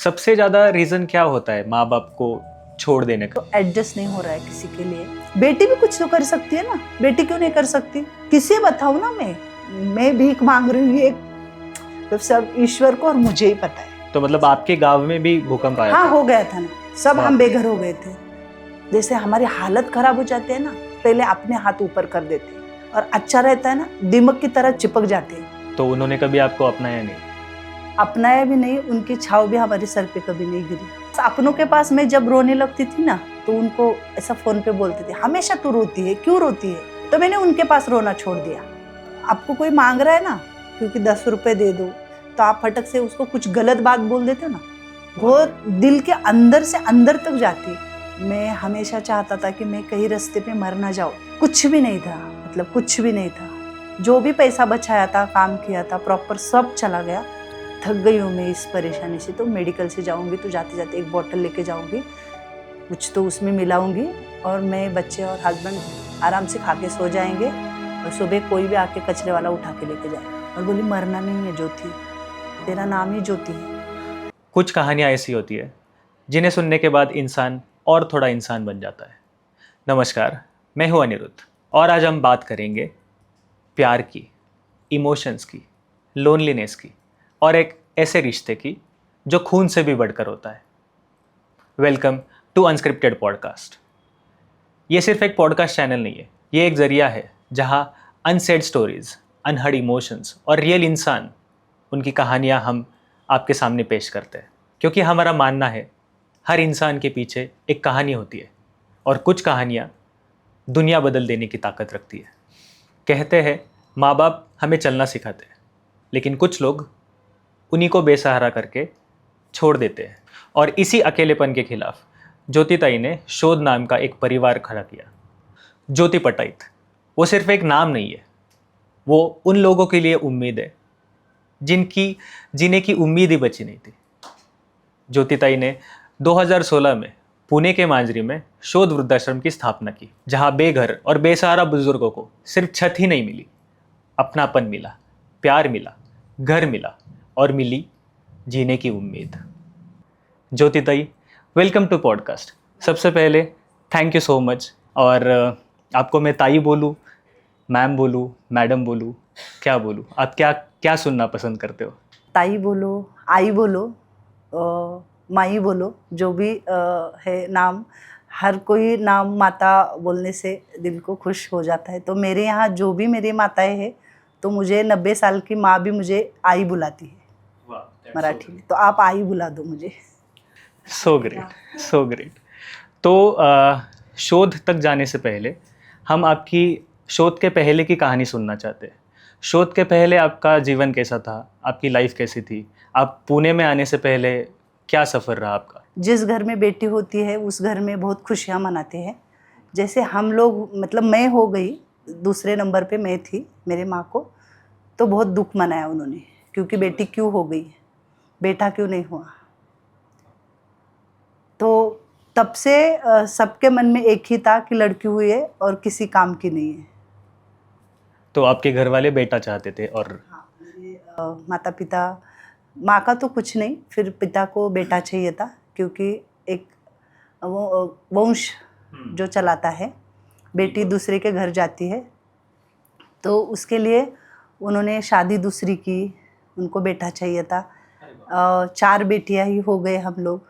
सबसे ज्यादा रीजन क्या होता है माँ बाप को छोड़ देने का? तो एडजस्ट नहीं हो रहा है किसी के लिए। बेटी भी कुछ तो कर सकती है ना, बेटी क्यों नहीं कर सकती? किसे बताऊं ना मैं भीख मांग रही हूँ एक, तो सब ईश्वर को और मुझे ही पता है। तो मतलब आपके गांव में भी भूकंप आया हाँ था? हो गया था ना, सब हम बेघर हो गए थे। जैसे हमारी हालत खराब हो जाती है ना, पहले अपने हाथ ऊपर कर देते और अच्छा रहता है ना, दीमक की तरह चिपक जाते हैं। तो उन्होंने कभी आपको अपनाया नहीं? अपनाया भी नहीं, उनकी छाव भी हमारे सर पे कभी नहीं गिरी। अपनों के पास मैं जब रोने लगती थी ना, तो उनको ऐसा फोन पे बोलती थी, हमेशा तू रोती है, क्यों रोती है? तो मैंने उनके पास रोना छोड़ दिया। आपको कोई मांग रहा है ना, क्योंकि 10 रुपए दे दो, तो आप फटक से उसको कुछ गलत बात बोल देते हो ना, वो दिल के अंदर से अंदर तक जाती। मैं हमेशा चाहता था कि मैं कहीं रास्ते पे मर ना जाऊं। कुछ भी नहीं था, मतलब कुछ भी नहीं था। जो भी पैसा बचाया था, काम किया था, प्रॉपर सब चला गया। थक गई हूँ मैं इस परेशानी से। तो मेडिकल से जाऊंगी तो जाते जाते एक बोतल लेके जाऊंगी, कुछ तो उसमें मिलाऊंगी, और मैं, बच्चे और हस्बैंड आराम से खा के सो जाएंगे, और सुबह कोई भी आके कचरे वाला उठा के लेके जाए और बोली मरना नहीं है ज्योति, तेरा नाम ही ज्योति है। कुछ कहानियाँ ऐसी होती है जिन्हें सुनने के बाद इंसान और थोड़ा इंसान बन जाता है। नमस्कार, मैं हूं अनिरुद्ध और आज हम बात करेंगे प्यार की, इमोशंस की, लोनलीनेस की और एक ऐसे रिश्ते की जो खून से भी बढ़कर होता है। Welcome to unscripted podcast. ये सिर्फ एक पॉडकास्ट चैनल नहीं है, ये एक जरिया है जहां अनसेड स्टोरीज, अनहर्ड इमोशंस और रियल इंसान, उनकी कहानियां हम आपके सामने पेश करते हैं। क्योंकि हमारा मानना है हर इंसान के पीछे एक कहानी होती है और कुछ कहानियां दुनिया बदल देने की ताकत रखती है। कहते हैं माँ बाप हमें चलना सिखाते हैं, लेकिन कुछ लोग उन्हीं को बेसहारा करके छोड़ देते हैं। और इसी अकेलेपन के खिलाफ ज्योति ताई ने शोध नाम का एक परिवार खड़ा किया। ज्योति पटाईत वो सिर्फ एक नाम नहीं है, वो उन लोगों के लिए उम्मीद है जिनकी जीने की उम्मीद ही बची नहीं थी। ज्योति ताई ने 2016 में पुणे के मांजरी में शोध वृद्धाश्रम की स्थापना की, जहां बेघर और बेसहारा बुजुर्गों को सिर्फ छत ही नहीं मिली, अपनापन मिला, प्यार मिला, घर मिला और मिली जीने की उम्मीद। ज्योति ताई, वेलकम टू पॉडकास्ट। सबसे पहले थैंक यू सो मच। और आपको मैं ताई बोलूँ, मैम बोलूँ, मैडम बोलूँ, क्या बोलूँ? आप क्या क्या सुनना पसंद करते हो? ताई बोलो, आई बोलो, माई बोलो, जो भी है नाम, हर कोई नाम माता बोलने से दिल को खुश हो जाता है। तो मेरे यहाँ जो भी मेरी माताएं हैं, तो मुझे 90 साल की माँ भी मुझे आई बुलाती है मराठी में। तो आप आई बुला दो मुझे। So great, so great. तो शोध तक जाने से पहले हम आपकी शोध के पहले की कहानी सुनना चाहते हैं। शोध के पहले आपका जीवन कैसा था? आपकी लाइफ कैसी थी? आप पुणे में आने से पहले क्या सफ़र रहा आपका? जिस घर में बेटी होती है उस घर में बहुत खुशियाँ मनाते हैं। जैसे हम लोग, मतलब मैं हो गई, दूसरे नंबर पे मैं थी, मेरे माँ को तो बहुत दुख मनाया उन्होंने, क्योंकि बेटी क्यों हो गई, बेटा क्यों नहीं हुआ। तो तब से सबके मन में एक ही था कि लड़की हुई है और किसी काम की नहीं है। तो आपके घर वाले बेटा चाहते थे? और मेरे माता पिता, माँ का तो कुछ नहीं, फिर पिता को बेटा चाहिए था, क्योंकि एक वो वंश जो चलाता है, बेटी दूसरे के घर जाती है, तो उसके लिए उन्होंने शादी दूसरी की, उनको बेटा चाहिए था। 4 बेटियां ही हो गए हम लोग।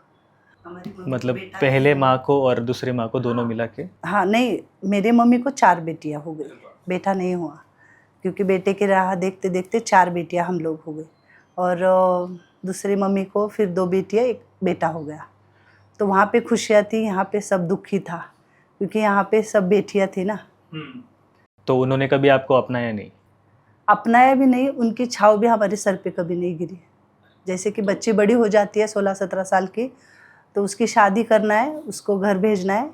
मतलब पहले माँ को और दूसरे माँ को दोनों मिला के? हाँ नहीं, मेरे मम्मी को 4 बेटियां हो गई, बेटा नहीं हुआ, क्योंकि बेटे की राह देखते देखते 4 बेटियां हम लोग हो गए। और दूसरी मम्मी को फिर 2 बेटियां, 1 बेटा हो गया। तो वहाँ पे खुशियाँ थी, यहाँ पे सब दुखी था, क्योंकि यहाँ पे सब बेटियां थी ना। तो उन्होंने कभी आपको अपनाया नहीं? अपनाया भी नहीं, उनकी छाव भी हमारे सर पे कभी नहीं गिरी। जैसे कि बच्ची बड़ी हो जाती है 16-17 साल की, तो उसकी शादी करना है, उसको घर भेजना है,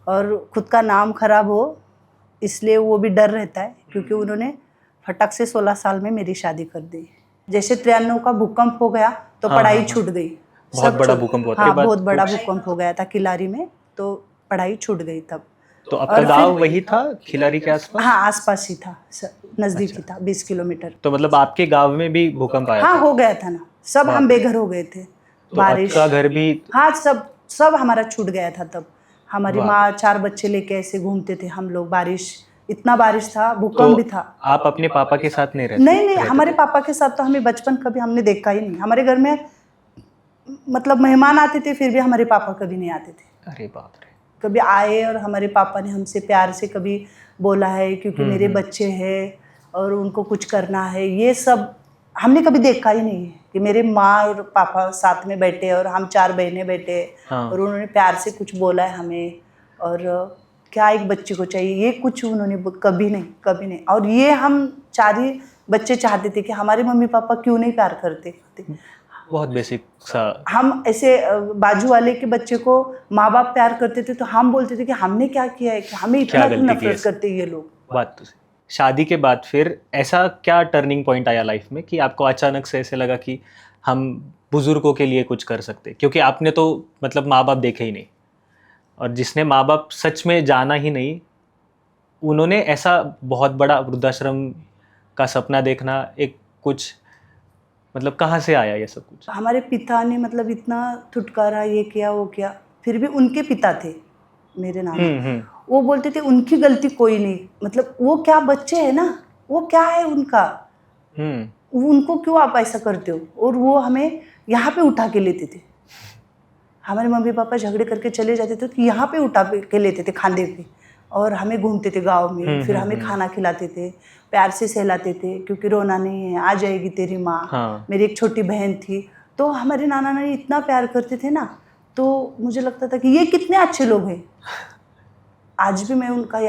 और खुद का नाम खराब हो, इसलिए वो भी डर रहता है, क्योंकि उन्होंने फटक से 16 साल में मेरी शादी कर दी। जैसे 93 का भूकंप हो गया तो पढ़ाई छूट गई। बहुत बड़ा भूकंप हुआ था। हाँ, बहुत बड़ा भूकंप हो गया था किलारी में, तो पढ़ाई छूट गई तब। तो आपका गांव वही था खिलारी के आसपास? हाँ, आसपास ही था, नज़दीक ही था, 20 किलोमीटर। तो मतलब आपके गांव में भी भूकंप आया? हाँ था? हो गया था ना, सब हम बेघर हो गए थे। तो आपका घर भी? हाँ, सब सब हमारा छूट गया था तब। हमारी वाह। माँ 4 बच्चे लेके ऐसे घूमते थे हम लोग। बारिश, इतना बारिश था, भूकंप भी था। आप अपने पापा के साथ नहीं नहीं, रहते हमारे थे? पापा के साथ तो हमें बचपन कभी हमने देखा ही नहीं। हमारे घर में मतलब मेहमान आते थे, फिर भी हमारे पापा कभी नहीं आते थे। अरे बाप रे। कभी आए और हमारे पापा ने हमसे प्यार से कभी बोला है, क्योंकि मेरे बच्चे हैं और उनको कुछ करना है, ये सब हमने कभी देखा ही नहीं है कि मेरे माँ और पापा साथ में बैठे और हम 4 बहनें बैठे हाँ। और उन्होंने प्यार से कुछ बोला है हमें, और क्या एक बच्चे को चाहिए, ये कुछ उन्होंने कभी नहीं, कभी नहीं। और ये हम 4 ही बच्चे चाहते थे कि हमारे मम्मी पापा क्यों नहीं प्यार करते। बहुत बेसिक सा। हम ऐसे बाजू वाले के बच्चे को माँ बाप प्यार करते थे तो हम बोलते थे कि हमने क्या किया है कि हमें इतना क्यों नफरत करते ये लोग। बात तो सही। शादी के बाद फिर ऐसा क्या टर्निंग पॉइंट आया लाइफ में कि आपको अचानक से ऐसे लगा कि हम बुजुर्गों के लिए कुछ कर सकते? क्योंकि आपने तो मतलब माँ बाप देखे ही नहीं, और जिसने माँ बाप सच में जाना ही नहीं, उन्होंने ऐसा बहुत बड़ा वृद्धाश्रम का सपना देखना, एक कुछ मतलब कहाँ से आया ये सब कुछ? हमारे पिता ने मतलब इतना छुटकारा ये किया वो किया, फिर भी उनके पिता थे मेरे नाना, वो बोलते थे उनकी गलती कोई नहीं, मतलब वो क्या बच्चे है ना, वो क्या है उनका, उनको क्यों आप ऐसा करते हो। और वो हमें यहाँ पे उठा के लेते थे। हमारे मम्मी पापा झगड़े करके चले जाते थे तो यहाँ पे उठा के लेते थे खांधे पे, और हमें घूमते थे गांव में, फिर हमें खाना खिलाते थे, प्यार से सहलाते थे, क्योंकि रोना नहीं है, आ जाएगी तेरी माँ। हाँ। मेरी एक छोटी बहन थी, तो हमारे नाना नानी इतना प्यार करते थे ना, तो मुझे लगता था कि ये कितने अच्छे लोग हैं। आज भी मैं उनका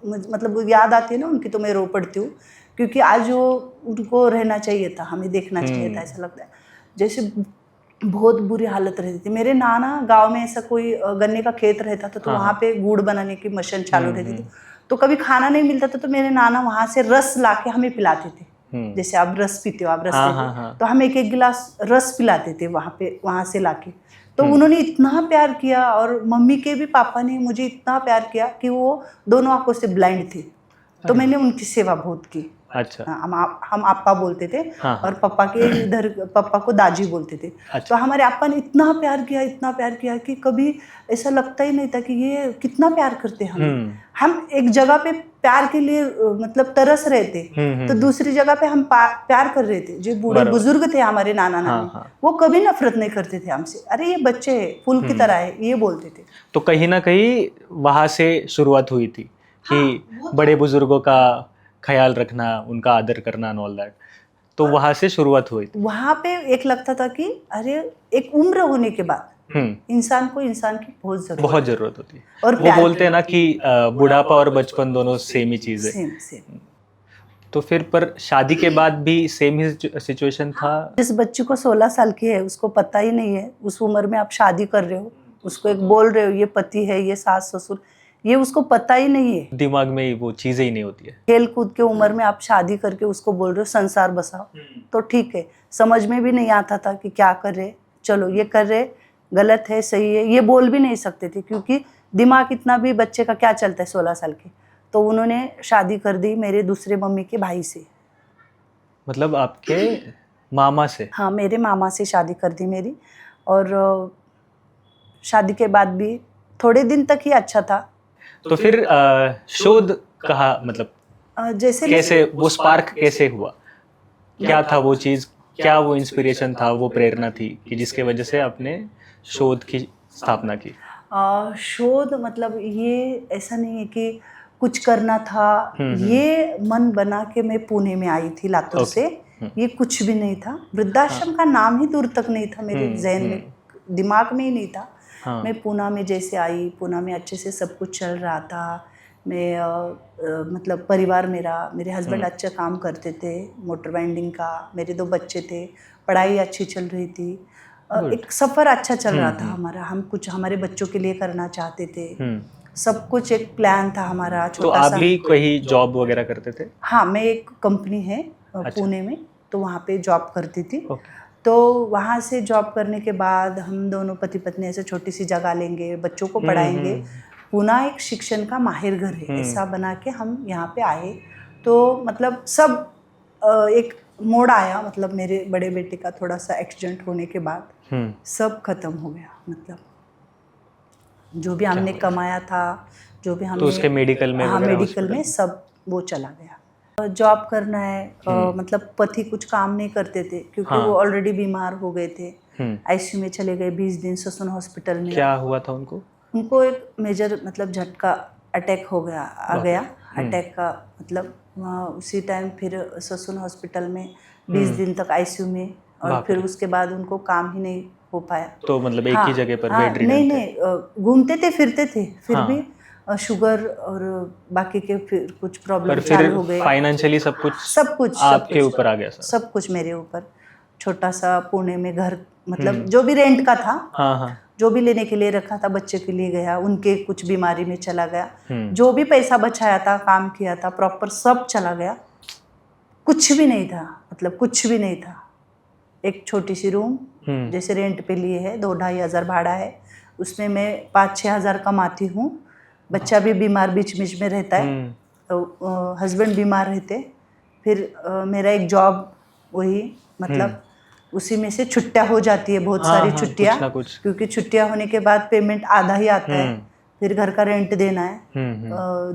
मतलब याद आती है ना उनकी, तो मैं रो पड़ती हूँ, क्योंकि आज वो उनको रहना चाहिए था, हमें देखना चाहिए था। ऐसा लगता है जैसे बहुत बुरी हालत रहती थी। मेरे नाना गांव में ऐसा कोई गन्ने का खेत रहता था, तो वहाँ पे गुड़ बनाने की मशीन चालू रहती थी, तो कभी खाना नहीं मिलता था तो मेरे नाना वहाँ से रस लाके हमें पिलाते थे। जैसे आप रस पीते हो, आप रस पीते हो, तो हम एक एक गिलास रस पिलाते थे वहाँ से लाके। तो उन्होंने इतना प्यार किया, और मम्मी के भी पापा ने मुझे इतना प्यार किया कि वो दोनों आंखों से ब्लाइंड थे, तो मैंने उनकी सेवा बहुत की। अच्छा। हम आप्पा बोलते थे, और पापा के इधर पापा को दाजी बोलते थे। अच्छा। तो हमारे आप्पा ने इतना प्यार किया कि कभी ऐसा लगता ही नहीं था कि ये कितना प्यार करते हैं हम एक जगह पे प्यार के लिए मतलब तरस रहे थे, तो दूसरी जगह पे हम प्यार कर रहे थे। जो बूढ़े बुजुर्ग थे हमारे नाना नानी, वो कभी नफरत नहीं करते थे हमसे, अरे ये बच्चे है, फूल की तरह है, ये बोलते थे। तो कहीं ना कहीं वहां से शुरुआत हुई थी कि बड़े बुजुर्गों का ख्याल रखना, उनका आदर करना एंड ऑल दैट, तो वहां से शुरुआत हुई थी। वहां पे एक लगता था कि अरे एक उम्र होने के बाद इंसान की बहुत जरूरत होती है। और वो बोलते हैं ना कि बुढ़ापा और बचपन दोनों सेम ही चीज है। सेम। तो फिर पर शादी के बाद भी सेम ही सिचुएशन था? जिस बच्ची को 16 साल की है उसको पता ही नहीं है, उस उम्र में आप शादी कर रहे हो, उसको एक बोल रहे हो ये पति है, ये सास ससुर, ये उसको पता ही नहीं है, दिमाग में वो चीजें ही नहीं होती है। खेल कूद के उम्र में आप शादी करके उसको बोल रहे हो संसार बसाओ, तो ठीक है, समझ में भी नहीं आता था कि क्या कर रहे, चलो ये कर रहे, गलत है सही है, ये बोल भी नहीं सकते थे, क्योंकि दिमाग इतना भी बच्चे का क्या चलता है 16 साल के। तो उन्होंने शादी कर दी मेरे दूसरे मम्मी के भाई से। मतलब आपके मामा से? हाँ, मेरे मामा से शादी कर दी मेरी, और शादी के बाद भी थोड़े दिन तक ही अच्छा था। तो फिर शोध कहा, मतलब जैसे कैसे वो स्पार्क कैसे हुआ, क्या था वो चीज, क्या वो इंस्पिरेशन था, वो प्रेरणा थी कि जिसके वजह से आपने शोध की स्थापना की? शोध मतलब ये ऐसा नहीं है कि कुछ करना था, ये मन बना के मैं पुणे में आई थी लातूर से, ये कुछ भी नहीं था, वृद्धाश्रम का नाम ही दूर तक नहीं था मेरे जहन में, दिमाग में ही नहीं था। मैं पूना में जैसे आई, पूना में अच्छे से सब कुछ चल रहा था, मैं मतलब परिवार मेरे हस्बैंड अच्छा काम करते थे मोटर बाइंडिंग का, मेरे 2 बच्चे थे, पढ़ाई अच्छी चल रही थी, एक सफ़र अच्छा चल रहा था हमारा, हम कुछ हमारे बच्चों के लिए करना चाहते थे, सब कुछ एक प्लान था हमारा छोटा सा। तो आप भी कहीं जॉब वगैरह करते थे? हाँ, मैं एक कंपनी है पुणे में, तो वहाँ पे जॉब करती थी। तो वहाँ से जॉब करने के बाद हम दोनों पति पत्नी ऐसे छोटी सी जगह लेंगे, बच्चों को पढ़ाएंगे, पुणे एक शिक्षण का माहिर घर है, ऐसा बना के हम यहाँ पे आए। तो मतलब सब एक मोड़ आया, मतलब मेरे बड़े बेटे का थोड़ा सा एक्सीडेंट होने के बाद सब खत्म हो गया। मतलब जो भी हमने कमाया था, जो भी हमने तो उसके मेडिकल में, हाँ वगैरह मेडिकल हॉस्पिटल में सब वो चला गया। जॉब करना है, मतलब पति कुछ काम नहीं करते थे क्योंकि हाँ। वो ऑलरेडी बीमार हो गए थे। हम्म। आईसीयू में चले गए 20 दिन ससुन हॉस्पिटल में। क्या हुआ था उनको? उनको एक मेजर मतलब झटका अटैक हो गया, आ बाप गया रे। अटैक का मतलब उसी टाइम फिर ससुन हॉस्पिटल में 20 दिन तक आईसीयू में, और बाप फिर रे। उसके बाद उनको काम ही नहीं हो पाया। तो मतलब एक हाँ, ही जगह पर हाँ, बेड नहीं रिडन थे? नहीं, घूमते थे फिरते थे फिर हाँ। भी शुगर और बाकी के फिर कुछ प्रॉब्लम पर चालू फिर हो गए। फाइनेंशियली सब कुछ सब आपके कुछ ऊपर आ गया सर? सब कुछ मेरे ऊपर। छोटा सा पुणे में घर, मतलब जो भी रेंट का था, हाँ हाँ। जो भी लेने के लिए रखा था बच्चे के लिए गया, उनके कुछ बीमारी में चला गया। हम्म। जो भी पैसा बचाया था, काम किया था प्रॉपर, सब चला गया। कुछ भी नहीं था, मतलब कुछ भी नहीं था। एक छोटी सी रूम जैसे रेंट पे लिए है, 2-2.5 हज़ार भाड़ा है, उसमें मैं 5-6 हज़ार कमाती हूँ। बच्चा भी बीमार बीच बीच में रहता है, तो हस्बैंड बीमार रहते। फिर मेरा एक जॉब, वही मतलब उसी में से छुट्टियाँ हो जाती है, बहुत सारी छुट्टियाँ, कुछ ना कुछ। क्योंकि छुट्टियाँ होने के बाद पेमेंट आधा ही आता है। फिर घर का रेंट देना है,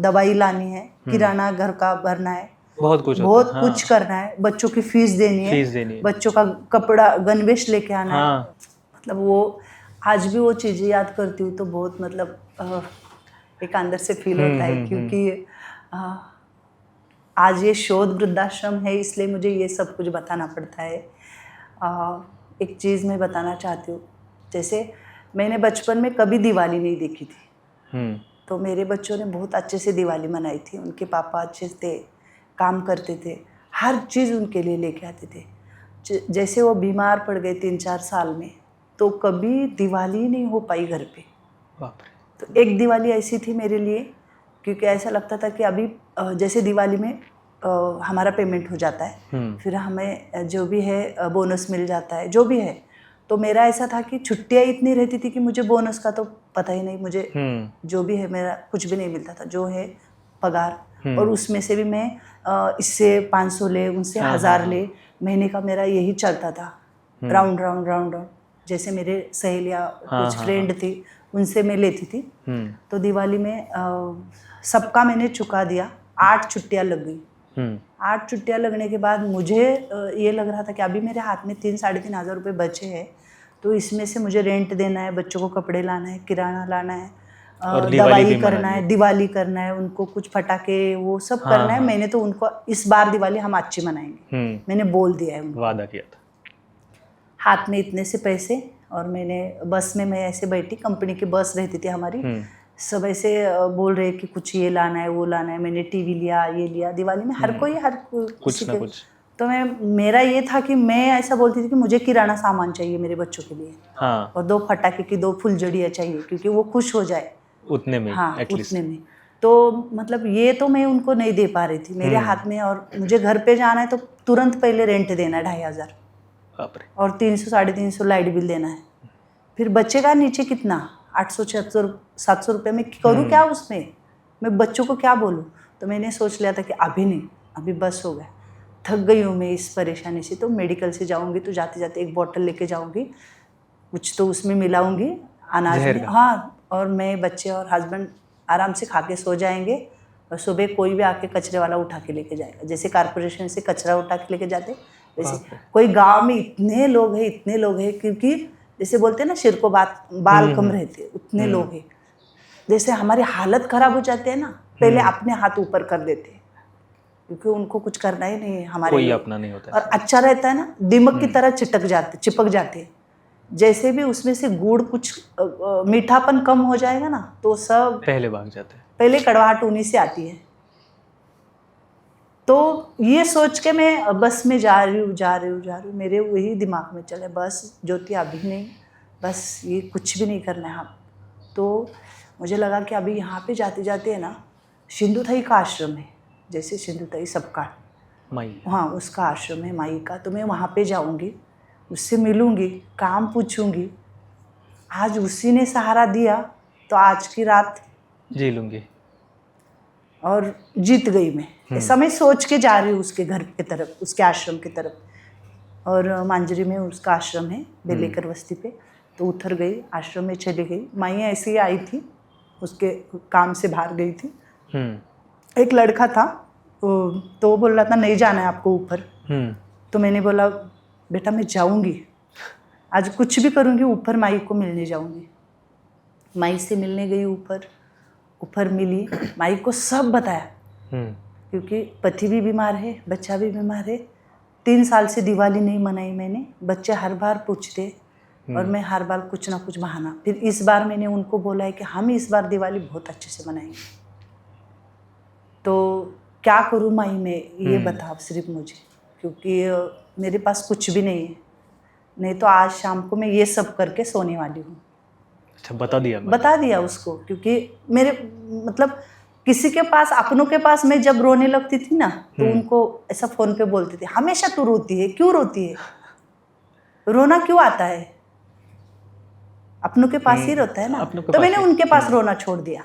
दवाई लानी है, किराना घर का भरना है, बहुत कुछ बहुत होता है। कुछ करना है, बच्चों की फीस देनी है, बच्चों का कपड़ा गणवेश लेके आना है। मतलब वो आज भी वो चीज़ें याद करती हूँ तो बहुत मतलब एक अंदर से फील होता है, क्योंकि आज ये शोध वृद्धाश्रम है, इसलिए मुझे ये सब कुछ बताना पड़ता है। एक चीज़ मैं बताना चाहती हूँ, जैसे मैंने बचपन में कभी दिवाली नहीं देखी थी, तो मेरे बच्चों ने बहुत अच्छे से दिवाली मनाई थी। उनके पापा अच्छे से काम करते थे, हर चीज़ उनके लिए लेके आते थे। जैसे वो बीमार पड़ गए 3-4 साल में, तो कभी दिवाली नहीं हो पाई घर पे। तो एक दिवाली ऐसी थी मेरे लिए, क्योंकि ऐसा लगता था कि अभी जैसे दिवाली में हमारा पेमेंट हो जाता है, फिर हमें जो भी है बोनस मिल जाता है, जो भी है। तो मेरा ऐसा था कि छुट्टियाँ इतनी रहती थी कि मुझे बोनस का तो पता ही नहीं, मुझे जो भी है मेरा कुछ भी नहीं मिलता था, जो है पगार, और उसमें से भी मैं इससे 500 ले, उनसे 1000 ले, महीने का मेरा यही चलता था, राउंड राउंड राउंड राउंड। जैसे मेरे सहेलियाँ कुछ फ्रेंड थी, उनसे मैं लेती थी। तो दिवाली में सबका मैंने चुका दिया, 8 छुट्टियाँ लग गई। 8 छुट्टियाँ लगने के बाद मुझे ये लग रहा था कि अभी मेरे हाथ में 3-3.5 हज़ार रुपये बचे हैं, तो इसमें से मुझे रेंट देना है, बच्चों को कपड़े लाना है, किराना लाना है, दवाई करना है, दिवाली करना है, उनको कुछ फटाके वो सब करना है। मैंने तो उनको इस बार दिवाली हम अच्छी मनाएंगे, मैंने बोल दिया है उनको, वादा किया था। हाथ में इतने से पैसे, और मैंने बस में मैं ऐसे बैठी, कंपनी की बस रहती थी हमारी, सब ऐसे बोल रहे कि कुछ ये लाना है, वो लाना है। मैंने टीवी लिया, ये लिया, दिवाली में हर कोई कुछ ना कुछ। तो मेरा ये था कि मैं ऐसा बोलती थी कि मुझे किराना सामान चाहिए मेरे बच्चों के लिए, और 2 फटाके की 2 फुलझड़ियाँ चाहिए, क्योंकि वो खुश हो जाए उतने में। हाँ, उतने में। तो मतलब ये तो मैं उनको नहीं दे पा रही थी मेरे हाथ में, और मुझे घर पे जाना है तो तुरंत पहले रेंट देना है 2.5 हज़ार, और 300-350 लाइट बिल देना है। फिर बचेगा नीचे कितना, 800-700 रुपये में करूँ क्या उसमें, मैं बच्चों को क्या बोलूँ। तो मैंने सोच लिया था कि अभी नहीं, अभी बस हो गया, थक गई हूँ मैं इस परेशानी से। तो मेडिकल से जाऊँगी तो जाते जाते एक बोतल लेके जाऊँगी, कुछ तो उसमें मिलाऊँगी अनाज में, हाँ, और मैं, बच्चे और हस्बैंड आराम से खा के सो जाएंगे, और सुबह कोई भी आके कचरे वाला उठा के लेके जाएगा, जैसे कॉर्पोरेशन से कचरा उठा के लेके जाते वैसे। कोई गांव में इतने लोग हैं, क्योंकि जैसे बोलते हैं ना, सिर को बाल कम रहते, उतने लोग हैं। जैसे हमारी हालत खराब हो जाती है ना, पहले अपने हाथ ऊपर कर देते, क्योंकि उनको कुछ करना ही नहीं है, हमारे कोई अपना नहीं होता है। और अच्छा रहता है ना, दीमक की तरह चिपक जाते। जैसे भी उसमें से गुड़ कुछ मीठापन कम हो जाएगा ना, तो सब पहले भाग जाते हैं, पहले कड़वाहट उन्हीं से आती है। तो ये सोच के मैं बस में जा रही हूँ, मेरे वही दिमाग में चले, बस ज्योति अभी नहीं, बस ये कुछ भी नहीं करना है। तो मुझे लगा कि अभी यहाँ पे जाते जाते है ना, सिंधुताई का आश्रम है, जैसे सिंधुताई सबका माई, हाँ, उसका आश्रम है माई का। तो मैं वहाँ पे जाऊँगी, उससे मिलूँगी, काम पूछूँगी। आज उसी ने सहारा दिया, तो आज की रात जी लूँगी, और जीत गई मैं। ऐसा मैं सोच के जा रही हूँ उसके घर की तरफ, उसके आश्रम की तरफ। और मांजरी में उसका आश्रम है बेलेकर बस्ती पे, तो उतर गई, आश्रम में चली गई। माई ऐसे ही आई थी, उसके काम से बाहर गई थी। एक लड़का था तो वो बोल रहा था नहीं जाना है आपको ऊपर। तो मैंने बोला बेटा मैं जाऊंगी, आज कुछ भी करूंगी, ऊपर माई को मिलने जाऊंगी। माई से मिलने गई, ऊपर मिली, माई को सब बताया, क्योंकि पति भी बीमार है, बच्चा भी बीमार है। 3 साल से दिवाली नहीं मनाई मैंने, बच्चे हर बार पूछते और मैं हर बार कुछ ना कुछ बहाना। फिर इस बार मैंने उनको बोला है कि हम इस बार दिवाली बहुत अच्छे से मनाएंगे, तो क्या करूँ माई मैं, ये बताओ सिर्फ मुझे, क्योंकि मेरे पास कुछ भी नहीं है, नहीं तो आज शाम को मैं ये सब करके सोने वाली हूँ। अच्छा, बता दिया उसको, क्योंकि मेरे मतलब किसी के पास, अपनों के पास मैं जब रोने लगती थी ना, तो उनको ऐसा फोन पे बोलती थी, हमेशा तू रोती है, क्यों रोती है, रोना क्यों आता है, अपनों के पास ही रोता है ना। तो मैंने उनके पास रोना छोड़ दिया।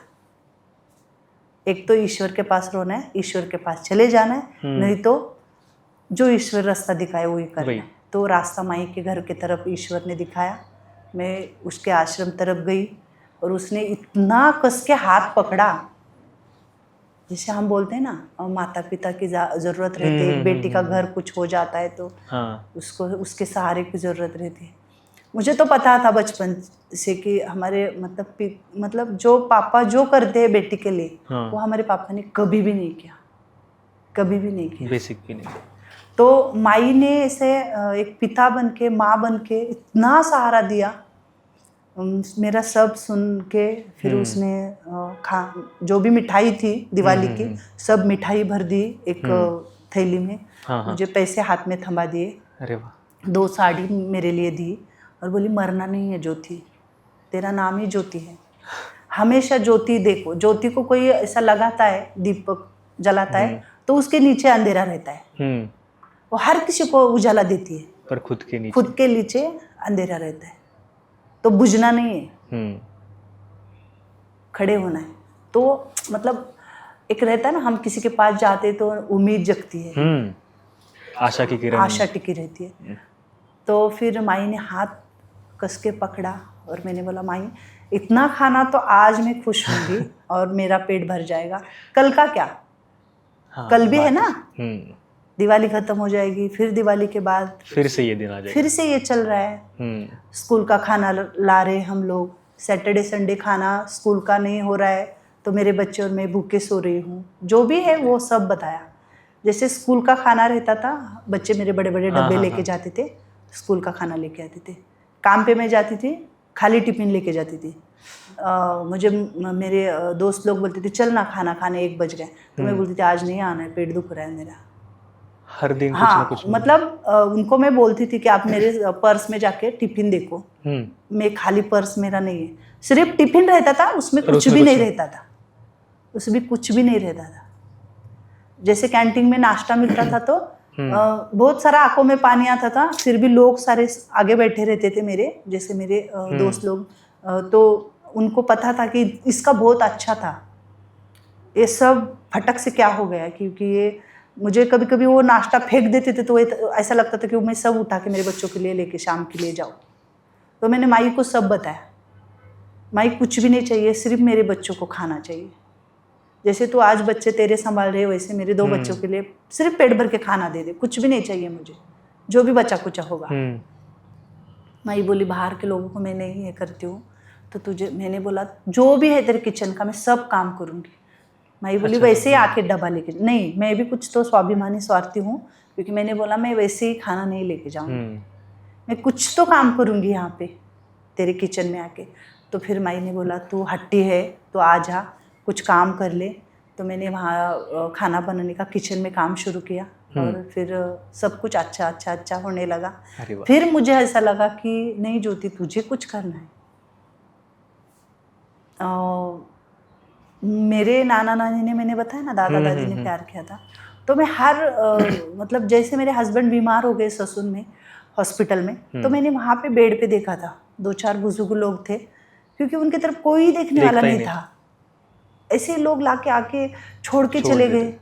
एक तो ईश्वर के पास रोना है, ईश्वर के पास चले जाना है, नहीं तो जो ईश्वर रास्ता दिखाए वही करना है। तो रास्ता माई के घर की तरफ ईश्वर ने दिखाया, मैं उसके आश्रम तरफ गई और उसने इतना कस के हाथ पकड़ा, जैसे हम बोलते हैं ना माता पिता की ज़रूरत रहती है, बेटी का घर कुछ हो जाता है तो उसको उसके सहारे की ज़रूरत रहती है। मुझे तो पता था बचपन से कि हमारे मतलब जो पापा जो करते हैं बेटी के लिए, वो हमारे पापा ने कभी भी नहीं किया, कभी भी नहीं किया, बेसिक भी नहीं। तो माई ने ऐसे एक पिता बन के, माँ बन के इतना सहारा दिया, मेरा सब सुन के। फिर उसने जो भी मिठाई थी दिवाली की, सब मिठाई भर दी एक थैली में, मुझे पैसे हाथ में थमा दिए, अरे वाह, 2 साड़ी मेरे लिए दी और बोली मरना नहीं है ज्योति, तेरा नाम ही ज्योति है, हमेशा ज्योति देखो। ज्योति को कोई ऐसा लगाता है, दीपक जलाता है तो उसके नीचे अंधेरा रहता है, वो हर किसी को उजाला देती है, पर खुद के नीचे अंधेरा रहता है, तो बुझना नहीं है, खड़े होना है। तो मतलब एक रहता है ना, हम किसी के पास जाते तो उम्मीद जगती है, आशा की किरण, आशा टिकी रहती है। तो फिर माई ने हाथ कस के पकड़ा और मैंने बोला माई इतना खाना तो आज मैं खुश होंगी और मेरा पेट भर जाएगा, कल का क्या, कल भी है ना, दिवाली खत्म हो जाएगी, फिर दिवाली के बाद फिर से ये दिन आ जाएगा, फिर से ये चल रहा है। स्कूल का खाना ला रहे हम लोग, सैटरडे संडे खाना स्कूल का नहीं हो रहा है तो मेरे बच्चे और मैं भूखे सो रही हूँ, जो भी है वो सब बताया। जैसे स्कूल का खाना रहता था, बच्चे मेरे बड़े बड़े डब्बे लेके जाते थे, स्कूल का खाना लेके आते थे। काम पे मैं जाती थी, खाली टिफिन लेके जाती थी। मुझे मेरे दोस्त लोग बोलते थे चल ना खाना खाने, 1 बज गए, तो मैं बोलती थी आज नहीं आना है, पेट दुख रहा है मेरा। हर दिन कुछ ना कुछ मतलब उनको मैं बोलती थी कि आप मेरे पर्स में जाके टिफिन देखो, मैं खाली पर्स मेरा नहीं है, सिर्फ टिफिन रहता था, उसमें कुछ भी नहीं रहता था, उसमें कुछ भी नहीं रहता था। जैसे कैंटीन में नाश्ता मिलता था तो बहुत सारा आंखों में पानी आता था, फिर भी लोग सारे आगे बैठे रहते थे मेरे, जैसे मेरे दोस्त लोग, तो उनको पता था कि इसका बहुत अच्छा था, ये सब फटक से क्या हो गया, क्योंकि ये मुझे कभी कभी वो नाश्ता फेंक देते थे तो ऐसा लगता था कि मैं सब उठा के मेरे बच्चों के लिए लेके शाम के लिए जाऊँ। तो मैंने माई को सब बताया, माई कुछ भी नहीं चाहिए, सिर्फ मेरे बच्चों को खाना चाहिए, जैसे तू आज बच्चे तेरे संभाल रहे वैसे मेरे 2 बच्चों के लिए सिर्फ पेट भर के खाना दे दे, कुछ भी नहीं चाहिए मुझे, जो भी बचा कुचा होगा। माई बोली बाहर के लोगों को मैं नहीं ये करती हूँ, तो तुझे, मैंने बोला जो भी है तेरे किचन का मैं सब काम करूँगी। माई बोली वैसे ही आके डब्बा लेके, नहीं मैं भी कुछ तो स्वाभिमानी स्वार्थी हूँ, क्योंकि मैंने बोला मैं वैसे ही खाना नहीं लेके जाऊँगी, मैं कुछ तो काम करूँगी यहाँ पे तेरे किचन में आके। तो फिर माई ने बोला तू हट्टी है तो आ जा, कुछ काम कर ले। तो मैंने वहाँ खाना बनाने का किचन में काम शुरू किया और फिर सब कुछ अच्छा होने लगा। फिर मुझे ऐसा लगा कि नहीं ज्योति तुझे कुछ करना है। मेरे नाना नानी ने, मैंने बताया ना दादा दादी ने प्यार किया था, तो मैं हर मतलब जैसे मेरे हस्बैंड बीमार हो गए ससुर में हॉस्पिटल में, तो मैंने वहाँ पे बेड पे देखा था 2-4 बुजुर्ग लोग थे, क्योंकि उनकी तरफ कोई देखने वाला नहीं था, ऐसे लोग लाके आके छोड़ के चले गए।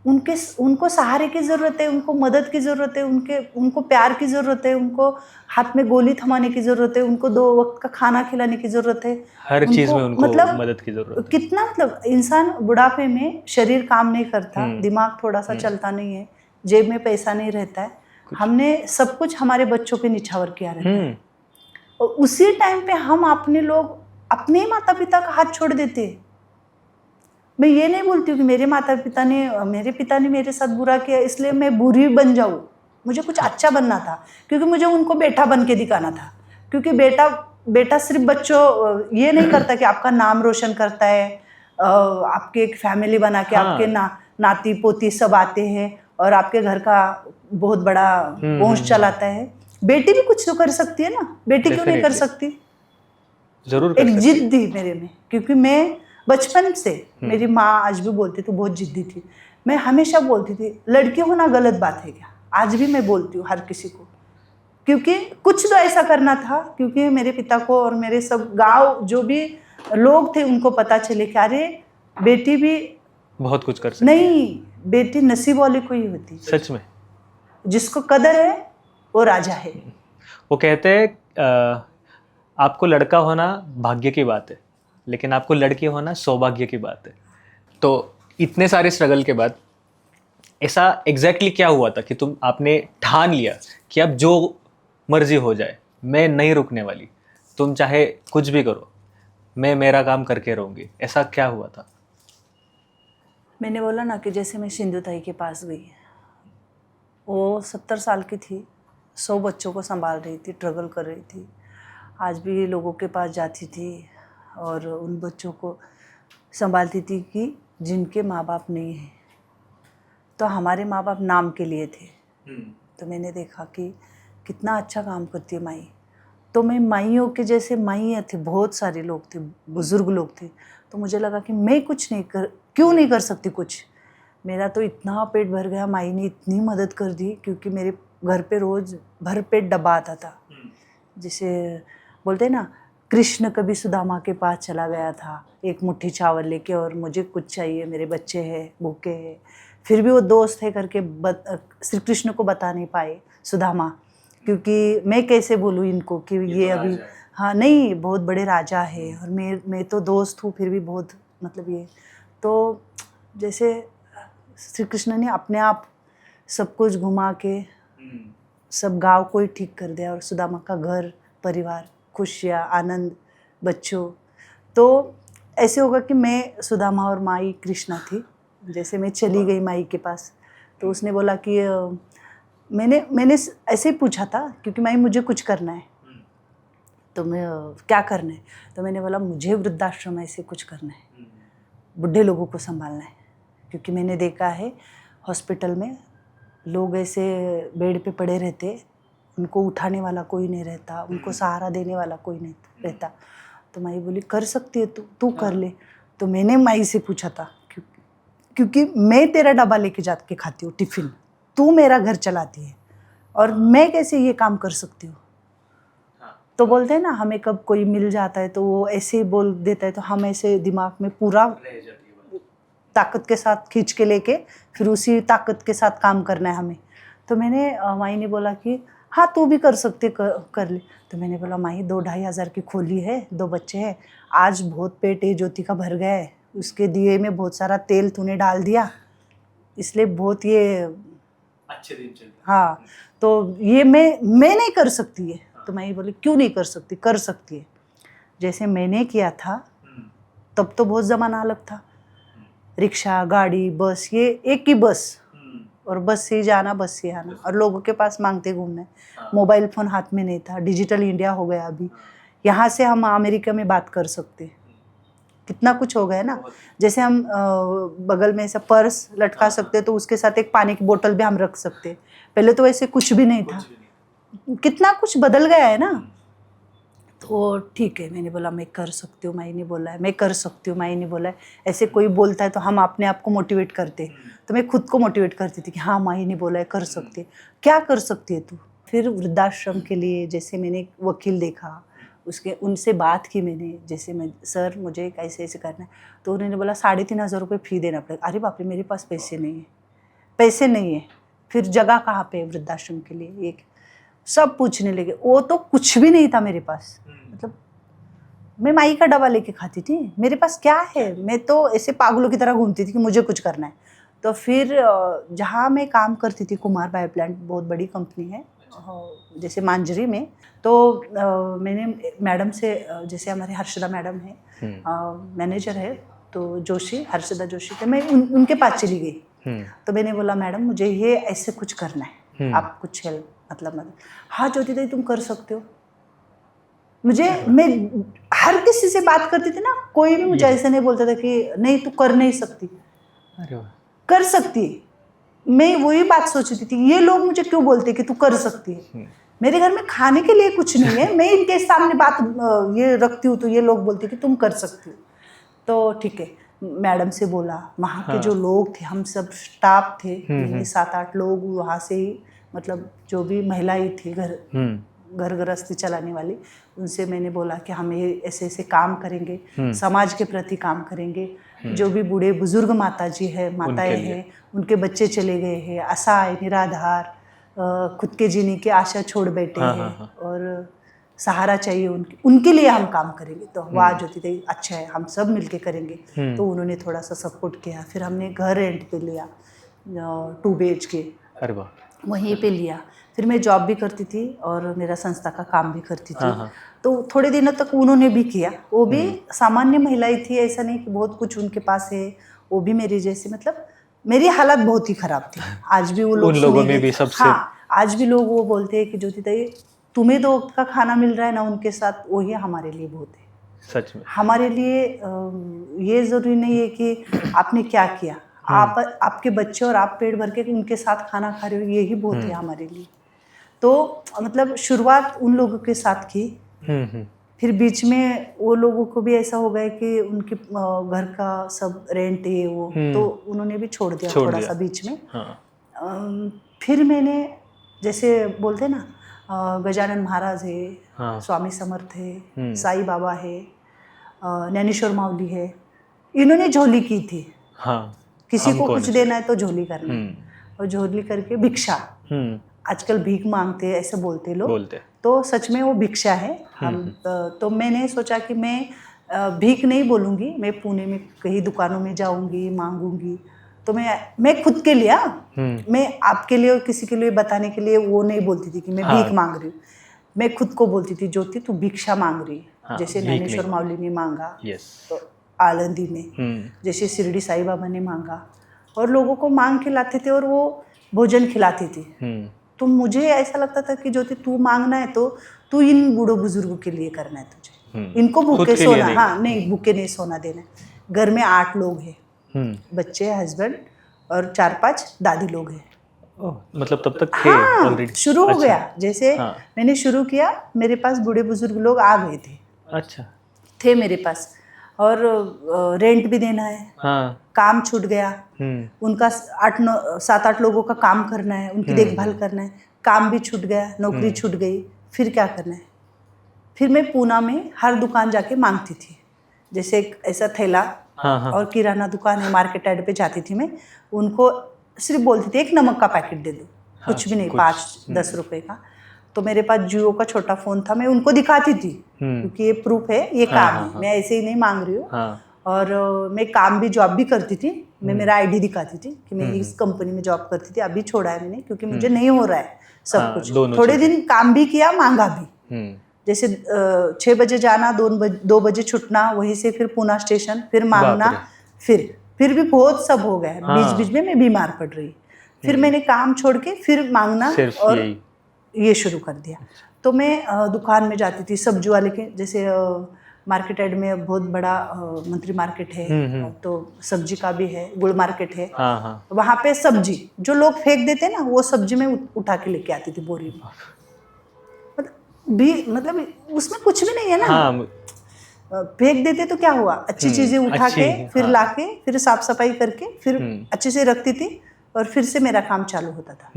उनको सहारे की ज़रूरत है, उनको मदद की ज़रूरत है, उनको प्यार की ज़रूरत है, उनको हाथ में गोली थमाने की ज़रूरत है, उनको 2 वक्त का खाना खिलाने की ज़रूरत है। हर चीज़ में उनको मतलब मदद की ज़रूरत है। कितना मतलब इंसान बुढ़ापे में शरीर काम नहीं करता, हम्म। दिमाग थोड़ा सा चलता नहीं है, जेब में पैसा नहीं रहता है, हमने सब कुछ हमारे बच्चों पे निछावर किया रहता है। और उसी टाइम पे हम अपने लोग अपने माता पिता का हाथ छोड़ देते हैं। मैं ये नहीं बोलती हूँ कि मेरे पिता ने मेरे साथ बुरा किया इसलिए मैं बुरी बन जाऊँ। मुझे कुछ अच्छा बनना था, क्योंकि मुझे उनको बेटा बन के दिखाना था। क्योंकि बेटा सिर्फ बच्चों ये नहीं करता कि आपका नाम रोशन करता है, आपके एक फैमिली बना के आपके नाती पोती सब आते हैं और आपके घर का बहुत बड़ा वंश चलाता है। बेटी भी कुछ तो कर सकती है ना, बेटी क्यों नहीं कर सकती? जरूर कर एक सकती जिद थी मेरे में, क्योंकि मैं बचपन से, मेरी माँ आज भी बोलती थी, बहुत जिद्दी थी। मैं हमेशा बोलती थी लड़की होना गलत बात है क्या? आज भी मैं बोलती हूँ हर किसी को, क्योंकि कुछ तो ऐसा करना था, क्योंकि मेरे पिता को और मेरे सब गांव जो भी लोग थे उनको पता चले कि अरे बेटी भी बहुत कुछ कर सकती है। नहीं, बेटी नसीब वाली को ही होती है। सच में जिसको कदर है वो राजा है। वो कहते हैं आपको लड़का होना भाग्य की बात है, लेकिन आपको लड़की होना सौभाग्य की बात है। तो इतने सारे स्ट्रगल के बाद ऐसा एग्जैक्टली क्या हुआ था कि आपने ठान लिया कि अब जो मर्जी हो जाए मैं नहीं रुकने वाली, तुम चाहे कुछ भी करो, मैं मेरा काम करके रहूँगी? ऐसा क्या हुआ था? मैंने बोला ना कि जैसे मैं सिंधु ताई के पास गई, वो 70 साल की थी, 100 बच्चों को संभाल रही थी, स्ट्रगल कर रही थी। आज भी लोगों के पास जाती थी और उन बच्चों को संभालती थी कि जिनके माँ बाप नहीं हैं। तो हमारे माँ बाप नाम के लिए थे। तो मैंने देखा कि कितना अच्छा काम करती है माई। तो मैं माइयों के जैसे माइयाँ थे, बहुत सारे लोग थे, बुज़ुर्ग लोग थे। तो मुझे लगा कि मैं क्यों नहीं कर सकती कुछ। मेरा तो इतना पेट भर गया, माई ने इतनी मदद कर दी, क्योंकि मेरे घर पे रोज़ भर पेट डब्बा आता था। जैसे बोलते हैं ना, कृष्ण कभी सुदामा के पास चला गया था एक मुट्ठी चावल लेके, और मुझे कुछ चाहिए, मेरे बच्चे हैं, भूखे हैं। फिर भी वो दोस्त है करके श्री कृष्ण को बता नहीं पाए सुदामा, क्योंकि मैं कैसे बोलूँ इनको कि ये तो अभी हाँ नहीं, बहुत बड़े राजा है और मैं तो दोस्त हूँ, फिर भी बहुत मतलब ये। तो जैसे श्री कृष्ण ने अपने आप सब कुछ घुमा के सब गांव को ही ठीक कर दिया, और सुदामा का घर परिवार, खुशियाँ, आनंद, बच्चों। तो ऐसे होगा कि मैं सुदामा और माई कृष्णा थी। जैसे मैं चली गई माई के पास, तो उसने बोला कि मैंने ऐसे ही पूछा था, क्योंकि माई मुझे कुछ करना है। तो मैं क्या करना है? तो मैंने बोला मुझे वृद्धाश्रम ऐसे कुछ करना है, बुढ़े लोगों को संभालना है। क्योंकि मैंने देखा है हॉस्पिटल में लोग ऐसे बेड पे पड़े रहते, उनको उठाने वाला कोई नहीं रहता, उनको सहारा देने वाला कोई नहीं रहता। तो माई बोली कर सकती है तू कर ले। तो मैंने माई से पूछा था, क्योंकि मैं तेरा डब्बा लेके जा के खाती हूँ टिफ़िन, तू मेरा घर चलाती है, और मैं कैसे ये काम कर सकती हूँ? तो बोलते हैं ना, हमें कब कोई मिल जाता है तो वो ऐसे ही बोल देता है, तो हम ऐसे दिमाग में पूरा ताकत के साथ खींच के लेके फिर उसी ताकत के साथ काम करना है हमें। तो मैंने माई ने बोला कि हाँ तू भी कर सकते, कर ले। तो मैंने बोला माई 2-2.5 हज़ार की खोली है, 2 बच्चे हैं, आज बहुत पेट है ज्योति का भर गया है, उसके दिए में बहुत सारा तेल तूने डाल दिया, इसलिए बहुत ये अच्छे दिन चल। हाँ, तो ये मैं नहीं कर सकती है। तो मैं बोली क्यों नहीं कर सकती? कर सकती है। जैसे मैंने किया था तब तो बहुत ज़माना अलग था, रिक्शा, गाड़ी, बस, ये एक ही बस, और बस से जाना, बस से आना, और लोगों के पास मांगते घूमना। मोबाइल फ़ोन हाथ में नहीं था, डिजिटल इंडिया हो गया अभी। यहाँ से हम अमेरिका में बात कर सकते, कितना कुछ हो गया ना। जैसे हम बगल में ऐसा पर्स लटका सकते, तो उसके साथ एक पानी की बोतल भी हम रख सकते। पहले तो ऐसे कुछ भी नहीं था, कितना कुछ बदल गया है ना। तो ठीक है, मैंने बोला मैं कर सकती हूँ, माई ने बोला है मैं कर सकती हूँ, माई ने बोला है। ऐसे कोई बोलता है तो हम अपने आप को मोटिवेट करते, तो मैं खुद को मोटिवेट करती थी कि हाँ माई ने बोला है कर सकती है। क्या कर सकती है तू? फिर वृद्धाश्रम के लिए जैसे मैंने वकील देखा, उनसे बात की मैंने, जैसे मैं सर मुझे ऐसे ऐसे करना है, तो उन्होंने बोला 3,500 रुपये फ़ी देना पड़ेगा। अरे बाप रे, मेरे पास पैसे नहीं है। पैसे नहीं है, फिर जगह कहाँ पे है वृद्धाश्रम के लिए, ये सब पूछने लगे। वो तो कुछ भी नहीं था मेरे पास, मतलब मैं माई का डब्बा लेके खाती थी, मेरे पास क्या है, मैं तो ऐसे पागलों की तरह घूमती थी कि मुझे कुछ करना है। तो फिर जहाँ मैं काम करती थी, कुमार बायो प्लांट बहुत बड़ी कंपनी है जैसे मांजरी में, तो मैंने मैडम से, जैसे हमारे हर्षदा मैडम है मैनेजर है, तो जोशी, हर्षदा जोशी, तो मैं उनके पास चली गई। तो मैंने बोला मैडम मुझे ये ऐसे कुछ करना है, आप कुछ हेल्प मतलब हाँ ज्योति दी तुम कर सकते हो। मैं हर किसी से बात करती थी ना, कोई भी मुझे ऐसे नहीं बोलता था कि नहीं तू कर नहीं सकती, कर सकती है। मैं वही बात सोचती थी, ये लोग मुझे क्यों बोलते कि तू कर सकती है, मेरे घर में खाने के लिए कुछ नहीं है, मैं इनके सामने बात ये रखती हूँ तो ये लोग बोलते कि तुम कर सकती हो। तो ठीक है, मैडम से बोला, वहाँ के जो लोग थे, हम सब स्टाफ थे, 7-8 लोग वहाँ से ही, मतलब जो भी महिलाएं थी घर गृहस्थी चलाने वाली, उनसे मैंने बोला कि हम ये ऐसे ऐसे काम करेंगे, समाज के प्रति काम करेंगे, जो भी बूढ़े बुजुर्ग माताएं हैं, उनके बच्चे चले गए हैं, असहाय निराधार, खुद के जीने की आशा छोड़ बैठे हैं और सहारा चाहिए उनके लिए हम काम करेंगे। तो वाह ज्योति दी अच्छा है, हम सब मिलके करेंगे। तो उन्होंने थोड़ा सा सपोर्ट किया। फिर हमने घर रेंट पे लिया 2 BHK, अरे वाह, वहीं पे लिया। फिर मैं जॉब भी करती थी और मेरा संस्था का काम भी करती थी। तो थोड़े दिनों तक उन्होंने भी किया, वो भी सामान्य महिलाएं थी, ऐसा नहीं कि बहुत कुछ उनके पास है, वो भी मेरी जैसे, मतलब मेरी हालत बहुत ही खराब थी। आज भी वो लोग, उन लोगों में भी सबसे, हाँ आज भी लोग वो बोलते हैं कि ज्योति दी तुम्हें 2 वक्त का खाना मिल रहा है ना उनके साथ, वही हमारे लिए बहुत है। सच में हमारे लिए ये जरूरी नहीं है कि आपने क्या किया, आपके बच्चे और आप पेट भर के उनके साथ खाना खा रहे हो, यही बहुत है हमारे लिए। तो मतलब शुरुआत उन लोगों के साथ की। फिर बीच में वो लोगों को भी ऐसा हो गया कि उनके घर का सब रेंट है वो, तो उन्होंने भी छोड़ दिया थोड़ा सा बीच में। फिर मैंने, जैसे बोलते ना, गजानन महाराज है, स्वामी समर्थ है, साईं बाबा है, ज्ञानेश्वर माउली है, इन्होंने झोली की थी। किसी को कुछ देना है तो झोली करना है, और झोली करके भिक्षा, आजकल भीख मांगते हैं ऐसे बोलते लोग, तो सच में वो भिक्षा है। हम तो मैंने सोचा कि मैं भीख नहीं बोलूँगी, मैं पुणे में कहीं दुकानों में जाऊँगी, मांगूंगी। तो मैं खुद के लिए, मैं आपके लिए और किसी के लिए बताने के लिए वो नहीं बोलती थी कि मैं भीख मांग रही हूँ। मैं खुद को बोलती थी ज्योति तू भिक्षा मांग रही है। जैसे ज्ञानेश्वर माउली ने मांगा, तो आलंदी में, जैसे शिरडी साईं बाबा ने मांगा, और लोगों को मांग के लाते थे और वो भोजन खिलाती थी। तो मुझे ऐसा लगता था कि ज्योति तू मांगना है तो तू इन बूढ़ों बुजुर्गों के लिए करना है तुझे, इनको भूखे सोना, हाँ नहीं भूखे नहीं सोना देना। घर में 8 लोग हैं, बच्चे, हस्बैंड और 4-5 दादी लोग हैं। मतलब तब तक थे ऑलरेडी? शुरू हो गया, जैसे मैंने शुरू किया, मेरे पास बूढ़े बुजुर्ग लोग आ गए थे। अच्छा, थे मेरे पास, और रेंट भी देना है, काम छूट गया, उनका 7-8 लोगों का काम करना है, उनकी देखभाल करना है, काम भी छूट गया, नौकरी छूट गई, फिर क्या करना है। फिर मैं पूना में हर दुकान जाके मांगती थी, जैसे एक ऐसा थैला और किराना दुकान है, मार्केट एड पे जाती थी मैं, उनको सिर्फ बोलती थी 1 नमक का पैकेट दे दो, कुछ भी नहीं, 5-10 रुपए का। तो मेरे पास जियो का छोटा फोन था, मैं उनको दिखाती थी क्योंकि ये प्रूफ है, ये काम है, मैं ऐसे ही नहीं मांग रही हूँ। और मैं काम भी, जॉब भी करती थी, मैं मेरा आईडी दिखाती थी कि मैं इस कंपनी में जॉब करती थी, अभी छोड़ा है मैंने क्योंकि मुझे नहीं हो रहा है सब कुछ। थोड़े दिन काम भी किया, मांगा भी, जैसे 6 बजे जाना, 2 बजे छुटना, वहीं से फिर पूना स्टेशन, फिर मांगना, फिर भी बहुत सब हो गया। बीच बीच में मैं बीमार पड़ रही, फिर मैंने काम छोड़ के फिर मांगना और ये शुरू कर दिया। तो मैं दुकान में जाती थी, सब्जी वाले के, जैसे मार्केट एड में बहुत बड़ा मंत्री मार्केट है, तो सब्जी का भी है, गुड़ मार्केट है, वहाँ पे सब्जी जो लोग फेंक देते ना, वो सब्जी में उठा के लेके आती थी बोरी में। मतलब उसमें कुछ भी नहीं है ना, फेंक देते तो क्या हुआ, अच्छी चीजें उठा के फिर लाके फिर साफ सफाई करके फिर अच्छे से रखती थी, और फिर से मेरा काम चालू होता था।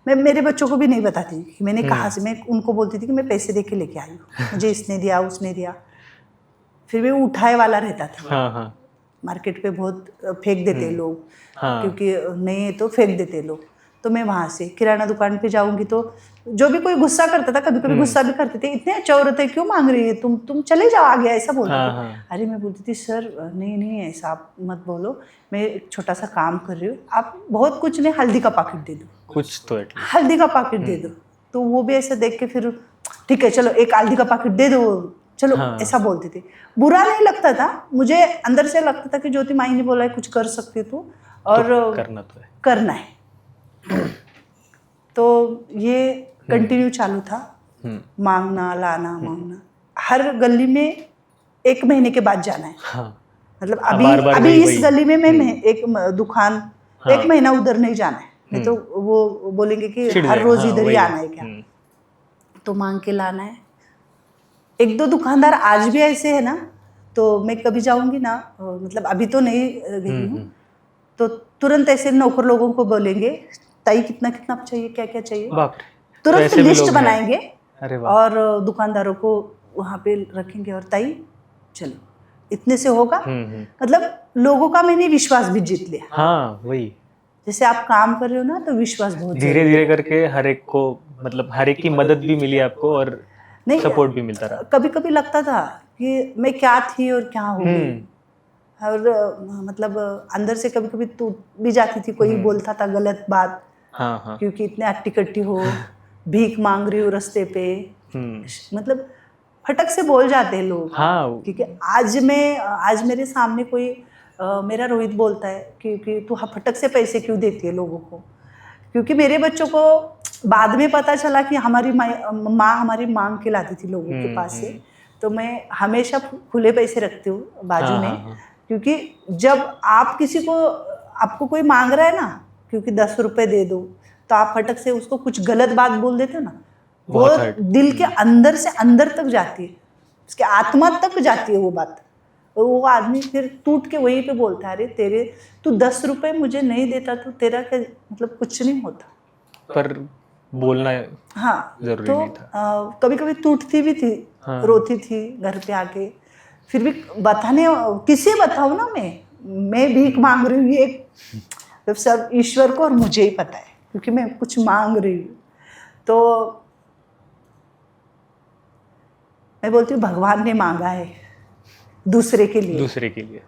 मैं मेरे बच्चों को भी नहीं बताती कि मैंने कहाँ से, मैं उनको बोलती थी कि मैं पैसे दे के लेके आई हूँ, मुझे इसने दिया उसने दिया, फिर भी उठाए वाला रहता था। मार्केट पे बहुत फेंक देते हैं लोग, हाँ। क्योंकि नहीं है तो फेंक देते हैं लोग। तो मैं वहाँ से किराना दुकान पे जाऊंगी तो जो भी कोई गुस्सा करता था, कभी कभी गुस्सा भी करते थे, इतने अच्छे औरत है क्यों मांग रही है तुम चले जाओ आगे, ऐसा बोलते हाँ, थे। हाँ। अरे मैं बोलती थी सर नहीं नहीं ऐसा आप मत बोलो, मैं एक छोटा सा काम कर रही हूँ, आप बहुत कुछ नहीं हल्दी का पैकेट दे दो, कुछ तो एटलीस्ट। हल्दी का पैकेट दे दो। तो वो भी ऐसे देख के फिर ठीक है चलो एक हल्दी का पैकेट दे दो, चलो हाँ। ऐसा बोलती थी। बुरा नहीं लगता था मुझे, अंदर से लगता था कि ज्योति माई ने बोला है कुछ कर सकती तू और तो करना तो है। करना है। तो ये कंटिन्यू चालू था, मांगना लाना मांगना। हर गली में 1 महीने के बाद जाना है। हाँ। मतलब हाँ, अभी बार-बार अभी वही- इस वही। गली में मैं एक दुकान हाँ। 1 महीना उधर नहीं जाना है, नहीं तो वो बोलेंगे कि चिढ़ हर जाएगा, रोज हाँ, इधर ही वही। आना है क्या। तो मांग के लाना है। 1-2 दुकानदार आज भी ऐसे है ना, तो मैं कभी जाऊंगी ना, मतलब अभी तो नहीं गई हूँ, तो तुरंत ऐसे नौकर लोगों को बोलेंगे ताई कितना कितना चाहिए, क्या क्या चाहिए, बाप रे। तो तुरंत ऐसे भी लिस्ट लोग हैं। बनाएंगे अरे वाह। और दुकानदारों को वहाँ पे रखेंगे और ताई चलो इतने से होगा। मतलब लोगों का मैंने विश्वास भी जीत लिया। हाँ वही। जैसे आप काम कर रहे हो ना तो विश्वास बहुत धीरे धीरे करके हर एक को, मतलब हर एक की मदद भी मिली आपको और नहीं, सपोर्ट भी मिलता रहा। कभी कभी लगता था कि मैं क्या थी और क्या हो गई, और मतलब अंदर से कभी कभी टूट भी जाती थी, कोई बोलता था गलत बात, हाँ हाँ। क्योंकि इतने अट्टी कट्टी हो, भीख मांग रही हो रास्ते पे, मतलब फटक से बोल जाते हैं लोग। हाँ। क्योंकि आज मेरे सामने कोई मेरा रोहित बोलता है कि तू फटक से पैसे क्यों देती है लोगों को, क्योंकि मेरे बच्चों को बाद में पता चला कि हमारी माँ हमारी मांग के लाती थी लोगों के पास से। तो मैं हमेशा खुले पैसे रखती हूँ बाजू में, क्योंकि जब आप किसी को, आपको कोई मांग रहा है ना, क्योंकि 10 रुपए दे दो, तो आप फटक से उसको कुछ गलत बात बोल देते हो ना, वो दिल के अंदर से अंदर तक जाती है, उसके आत्मा तक जाती है वो बात। वो आदमी फिर टूट के वहीं पे बोलता है अरे तू 10 रुपए मुझे नहीं देता तो तेरा क्या मतलब कुछ नहीं होता। पर बोलना हाँ जरूरी तो नहीं था। कभी कभी टूटती भी थी, रोती थी घर पे आके, फिर भी बताने किसे बताऊँ ना, मैं भीख मांग रही हूँ, ये तो सब ईश्वर को और मुझे ही पता है, क्योंकि मैं कुछ मांग रही हूँ। तो मैं बोलती हूँ भगवान ने मांगा है दूसरे के लिए,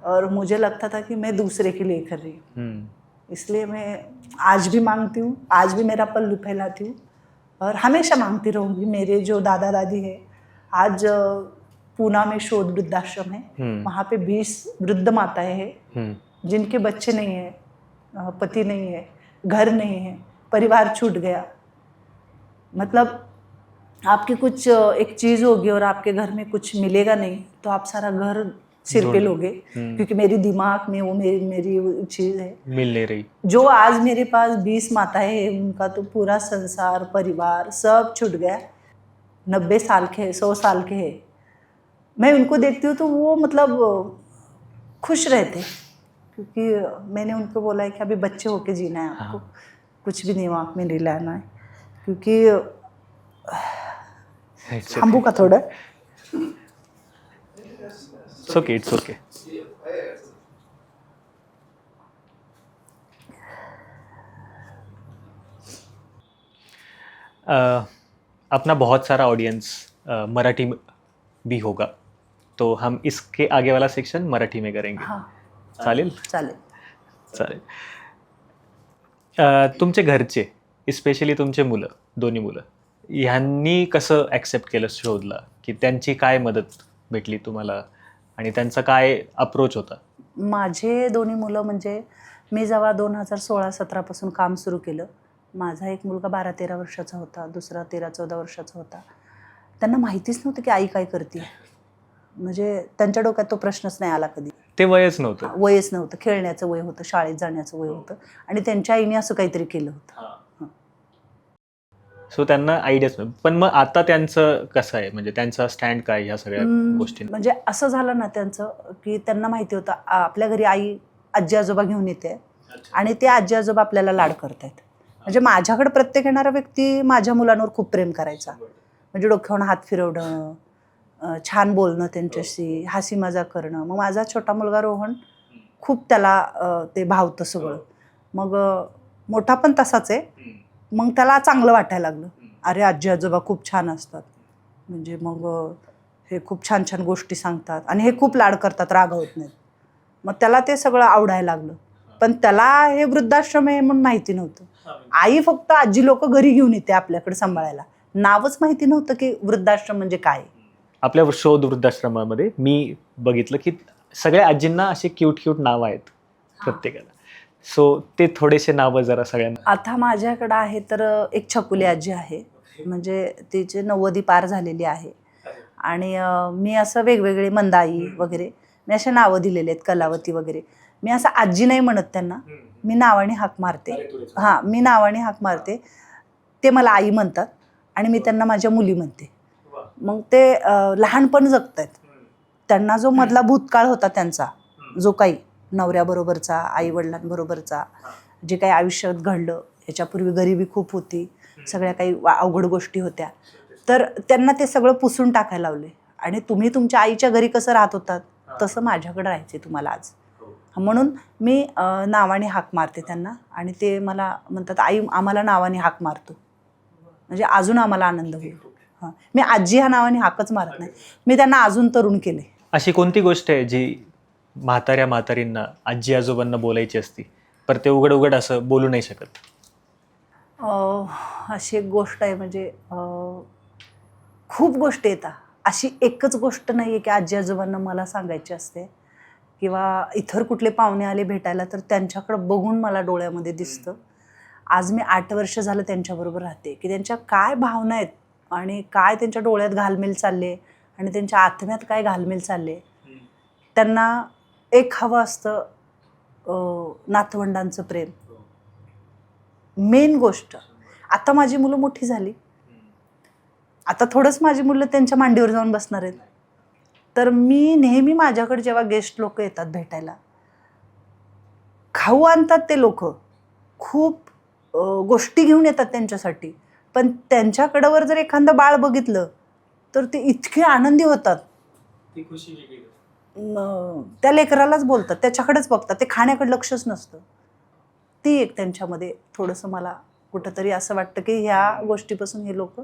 और मुझे लगता था कि मैं दूसरे के लिए कर रही हूँ, इसलिए मैं आज भी मांगती हूँ, आज भी मेरा पल्लू फैलाती हूँ और हमेशा मांगती रहूँगी। मेरे जो दादा दादी है, आज पूना में शोध वृद्धाश्रम है, वहाँ पे 20 वृद्ध माताएं हैं जिनके बच्चे नहीं है, पति नहीं है, घर नहीं है, परिवार छूट गया। मतलब आपकी कुछ एक चीज़ होगी और आपके घर में कुछ मिलेगा नहीं तो आप सारा घर सिर पे लोगे, क्योंकि मेरी दिमाग में वो मेरी चीज़ है मिल नहीं रही। जो आज मेरे पास 20 माताएं हैं, उनका तो पूरा संसार परिवार सब छूट गया। 90 साल के हैं, 100 साल के हैं। मैं उनको देखती हूँ तो वो मतलब खुश रहते, क्योंकि मैंने उनको बोला है कि अभी बच्चे होके जीना है आपको, कुछ भी दिमाग में नहीं लाना है, क्योंकि हमू का थोड़ा इट्स ओके। अपना बहुत सारा ऑडियंस मराठी भी होगा, तो हम इसके आगे वाला सेक्शन मराठी में करेंगे। चालेल? चालेल। तुमचे घरचे, स्पेशली तुमचे मुलं, दोन्ही मुलं, ह्यांनी कसं ॲक्सेप्ट केलं शोधला, की त्यांची काय मदत भेटली तुम्हाला आणि त्यांचा काय अप्रोच होता? माझे दोन्ही मुलं म्हणजे मी जेव्हा 2016-17 पासून काम सुरू केलं, माझा एक मुलगा 12-13 वर्षाचा होता, दुसरा 13-14 वर्षाचा होता. त्यांना माहितीच नव्हतं की आई काय करते, म्हणजे त्यांच्या डोक्यात तो प्रश्नच नाही आला कधी. ते वयच नव्हतं, खेळण्याचं वय होतं, शाळेत जाण्याचं वय होतं, आणि त्यांच्या आईने असं काहीतरी केलं होतं. सो त्यांना आयडियाच नाही. पण मग आता त्यांचं कसं आहे, म्हणजे त्यांचा स्टँड काय ह्या सगळ्या गोष्टी? म्हणजे असं झालं ना त्यांचं, की त्यांना माहिती होतं आपल्या घरी आई आजी आजोबा घेऊन येते आणि ते आजी आजोबा आपल्याला लाड करतायत. म्हणजे माझ्याकडे प्रत्येक येणारा व्यक्ती माझ्या मुलांवर खूप प्रेम करायचा, म्हणजे डोक्यावरून हात फिरवणं, छान बोलणं त्यांच्याशी, हसी मजाक करणं. मग माझा छोटा मुलगा रोहन खूप त्याला ते भावतं सगळं. मग मोठा पण तसाच आहे. मग त्याला चांगलं वाटायला लागलं. अरे आजी आजोबा खूप छान असतात, म्हणजे मग हे खूप छान छान गोष्टी सांगतात आणि हे खूप लाड करतात, रागवत नाहीत. मग त्याला ते सगळं आवडायला लागलं. पण त्याला हे वृद्धाश्रम आहे म्हणून माहिती नव्हतं. आई फक्त आजी लोक घरी घेऊन येते आपल्याकडे सांभाळायला, नावच माहिती नव्हतं की वृद्धाश्रम म्हणजे काय. आपल्या शोध वृद्धाश्रमामध्ये मी बघितलं की सगळ्या आजींना असे क्यूट क्यूट नावं आहेत प्रत्येकाला. सो ते थोडेसे नावं जरा सगळ्यांना. आता माझ्याकडं आहे तर एक छकुली आजी आहे, म्हणजे तिचे 90 पार झालेली आहे. आणि मी असं वेगवेगळे मंदाई वगैरे मी अशा नावं दिलेली आहेत, कलावती वगैरे. मी असं आजी नाही म्हणत त्यांना, मी नावाने हाक मारते. हां, मी नावाने हाक मारते, ते मला आई म्हणतात आणि मी त्यांना माझ्या मुली म्हणते. मग ते लहानपण जगत आहेत. त्यांना जो मधला भूतकाळ होता त्यांचा, जो काही नवऱ्याबरोबरचा, आईवडिलांबरोबरचा, जे काही आयुष्यात घडलं, याच्यापूर्वी गरिबी खूप होती, सगळ्या काही अवघड गोष्टी होत्या, तर त्यांना ते सगळं पुसून टाकायला लावले. आणि तुम्ही तुमच्या आईच्या घरी कसं राहत होतात तसं माझ्याकडे राहायचे तुम्हाला आज. म्हणून मी नावाने हाक मारते त्यांना आणि ते मला म्हणतात आई आम्हाला नावाने हाक मारतो, म्हणजे अजून आम्हाला आनंद होईल. हां, मी आजी ह्या नावाने हाकच मारत नाही, मी त्यांना अजून तरुण केले. अशी कोणती गोष्ट आहे जी म्हातारींना आजी आजोबांना बोलायची असती पर ते उघड उघड असं बोलू नाही शकत? अशी एक गोष्ट आहे, म्हणजे खूप गोष्टी येतात. अशी एकच गोष्ट नाही आहे की आजी आजोबांना मला सांगायची असते, किंवा इतर कुठले पाहुणे आले भेटायला तर त्यांच्याकडं बघून मला डोळ्यामध्ये दिसतं. आज मी 8 वर्ष झालं त्यांच्याबरोबर राहते, की त्यांच्या काय भावना आहेत आणि काय त्यांच्या डोळ्यात घालमेल चालले आणि त्यांच्या आत्म्यात काय घालमेल चालले. त्यांना एक हवं असतं नातवंडांचं प्रेम. मेन गोष्ट. आता माझी मुलं मोठी झाली, आता थोडंच माझी मुलं त्यांच्या मांडीवर जाऊन बसणार आहेत. तर मी नेहमी माझ्याकडे जेव्हा गेस्ट लोक येतात भेटायला, खाऊ आणतात ते लोक, खूप गोष्टी घेऊन येतात त्यांच्यासाठी. पण त्यांच्याकडवर जर एखादं बाळ बघितलं तर ते इतके आनंदी होतात, त्या लेकरालाच बोलतात, त्याच्याकडेच बघतात, ते खाण्याकडे लक्षच नसतं. ती एक त्यांच्यामध्ये थोडंसं मला कुठंतरी असं वाटतं की ह्या गोष्टीपासून हे लोक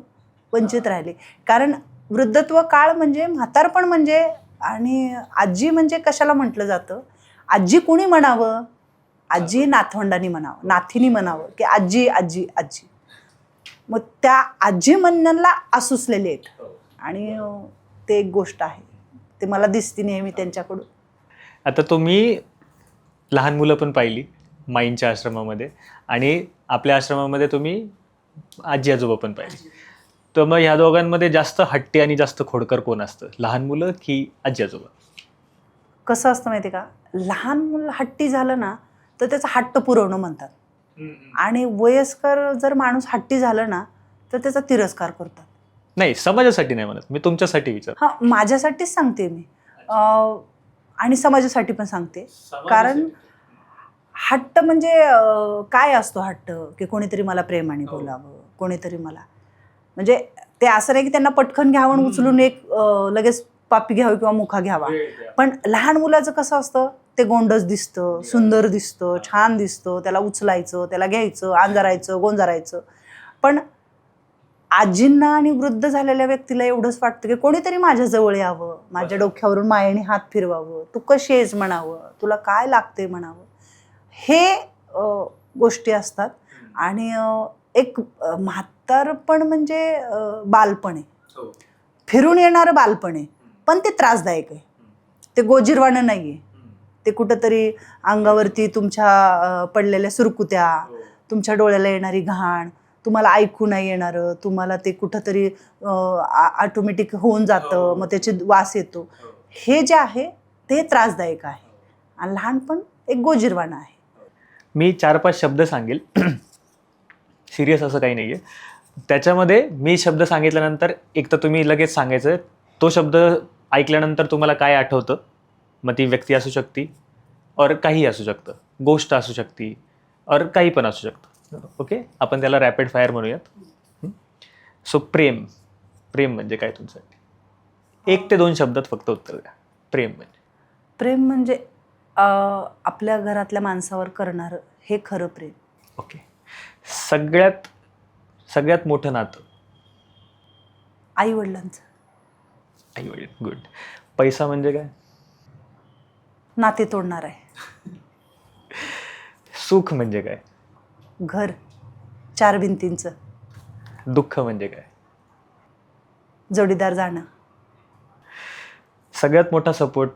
वंचित राहिले. कारण वृद्धत्व काळ म्हणजे म्हातारपण म्हणजे, आणि आजी म्हणजे कशाला म्हटलं जातं, आजी कोणी म्हणावं, आजी नातवंडांनी म्हणावं, नाथीनी म्हणावं की आजी आजी आजी. मग त्या आजी म्हणण्याला असुसलेले आहेत आणि ते एक गोष्ट आहे, ते मला दिसते नेहमी त्यांच्याकडून. आता तुम्ही लहान मुलं पण पाहिली माईंच्या आश्रमामध्ये आणि आपल्या आश्रमामध्ये तुम्ही आजी आजोबा पण पाहिली. तर मग ह्या दोघांमध्ये जास्त हट्टी आणि जास्त खोडकर कोण असतं, लहान मुलं की आजी आजोबा? कसं असतं माहिती का, लहान मुलं हट्टी झालं ना तर त्याचा हट्ट पुरवणं म्हणतात, आणि वयस्कर जर माणूस हट्टी झालं ना तर त्याचा तिरस्कार करतात. नाही, समाजासाठी नाही म्हणत मी, तुमच्यासाठी विचार. हां, माझ्यासाठीच सांगते मी, आणि समाजासाठी पण सांगते. कारण हट्ट म्हणजे काय असतो हट्ट, की कोणीतरी मला प्रेमाने बोलावं, कोणीतरी मला, म्हणजे ते असं नाही की त्यांना पटकन घ्यावं उचलून एक लगेच पापी घ्यावं किंवा मुखा घ्यावा. पण लहान मुलाचं कसं असतं, ते गोंडस दिसतं, सुंदर दिसतं, छान दिसतं, त्याला उचलायचं, त्याला घ्यायचं, अंजारायचं, गोंजारायचं. पण आजींना आणि वृद्ध झालेल्या व्यक्तीला एवढंच वाटतं की कोणीतरी माझ्या जवळ यावं, माझ्या डोक्यावरून मायेने हात फिरवावं, तू कशी आहेस म्हणावं, तुला काय लागते म्हणावं. हे गोष्टी असतात. आणि एक म्हातारपण म्हणजे बालपण आहे, फिरून येणारं बालपण आहे, पण ते त्रासदायक आहे, ते गोजिरवाणं नाही आहे. ते कुठंतरी अंगावरती तुमच्या पडलेल्या सुरकुत्या, तुमच्या डोळ्याला येणारी घाण, तुम्हाला ऐकू नाही येणारं, तुम्हाला ते कुठंतरी ऑटोमॅटिक होऊन जातं, मग त्याचे वास येतो. हे जे आहे ते त्रासदायक आहे, आणि लहानपण एक गोजिरवाणं आहे. मी 4-5 शब्द सांगेल, सिरियस असं काही नाही आहे. त्याच्यामध्ये मी शब्द सांगितल्यानंतर एक तर तुम्ही लगेच सांगायचं तो शब्द ऐकल्यानंतर तुम्हाला काय आठवतं. मग ती व्यक्ती असू शकते और काही असू शकतं, गोष्ट असू शकते और काही पण असू शकतं. ओके, आपण त्याला रॅपिड फायर म्हणूयात. सो प्रेम म्हणजे काय तुमच्यासाठी? 1 ते 2 शब्दात फक्त उत्तर द्या. प्रेम म्हणजे आपल्या घरातल्या माणसावर करणारं हे खरं प्रेम. ओके. सगळ्यात मोठं नातं? आई वडिलांचं. आई वडील. गुड. पैसा म्हणजे काय? नाते तोडणार आहे. सुख म्हणजे काय? घर 4 भिंतींचं. दुःख म्हणजे काय? जोडीदार जाणं. सगळ्यात मोठा सपोर्ट?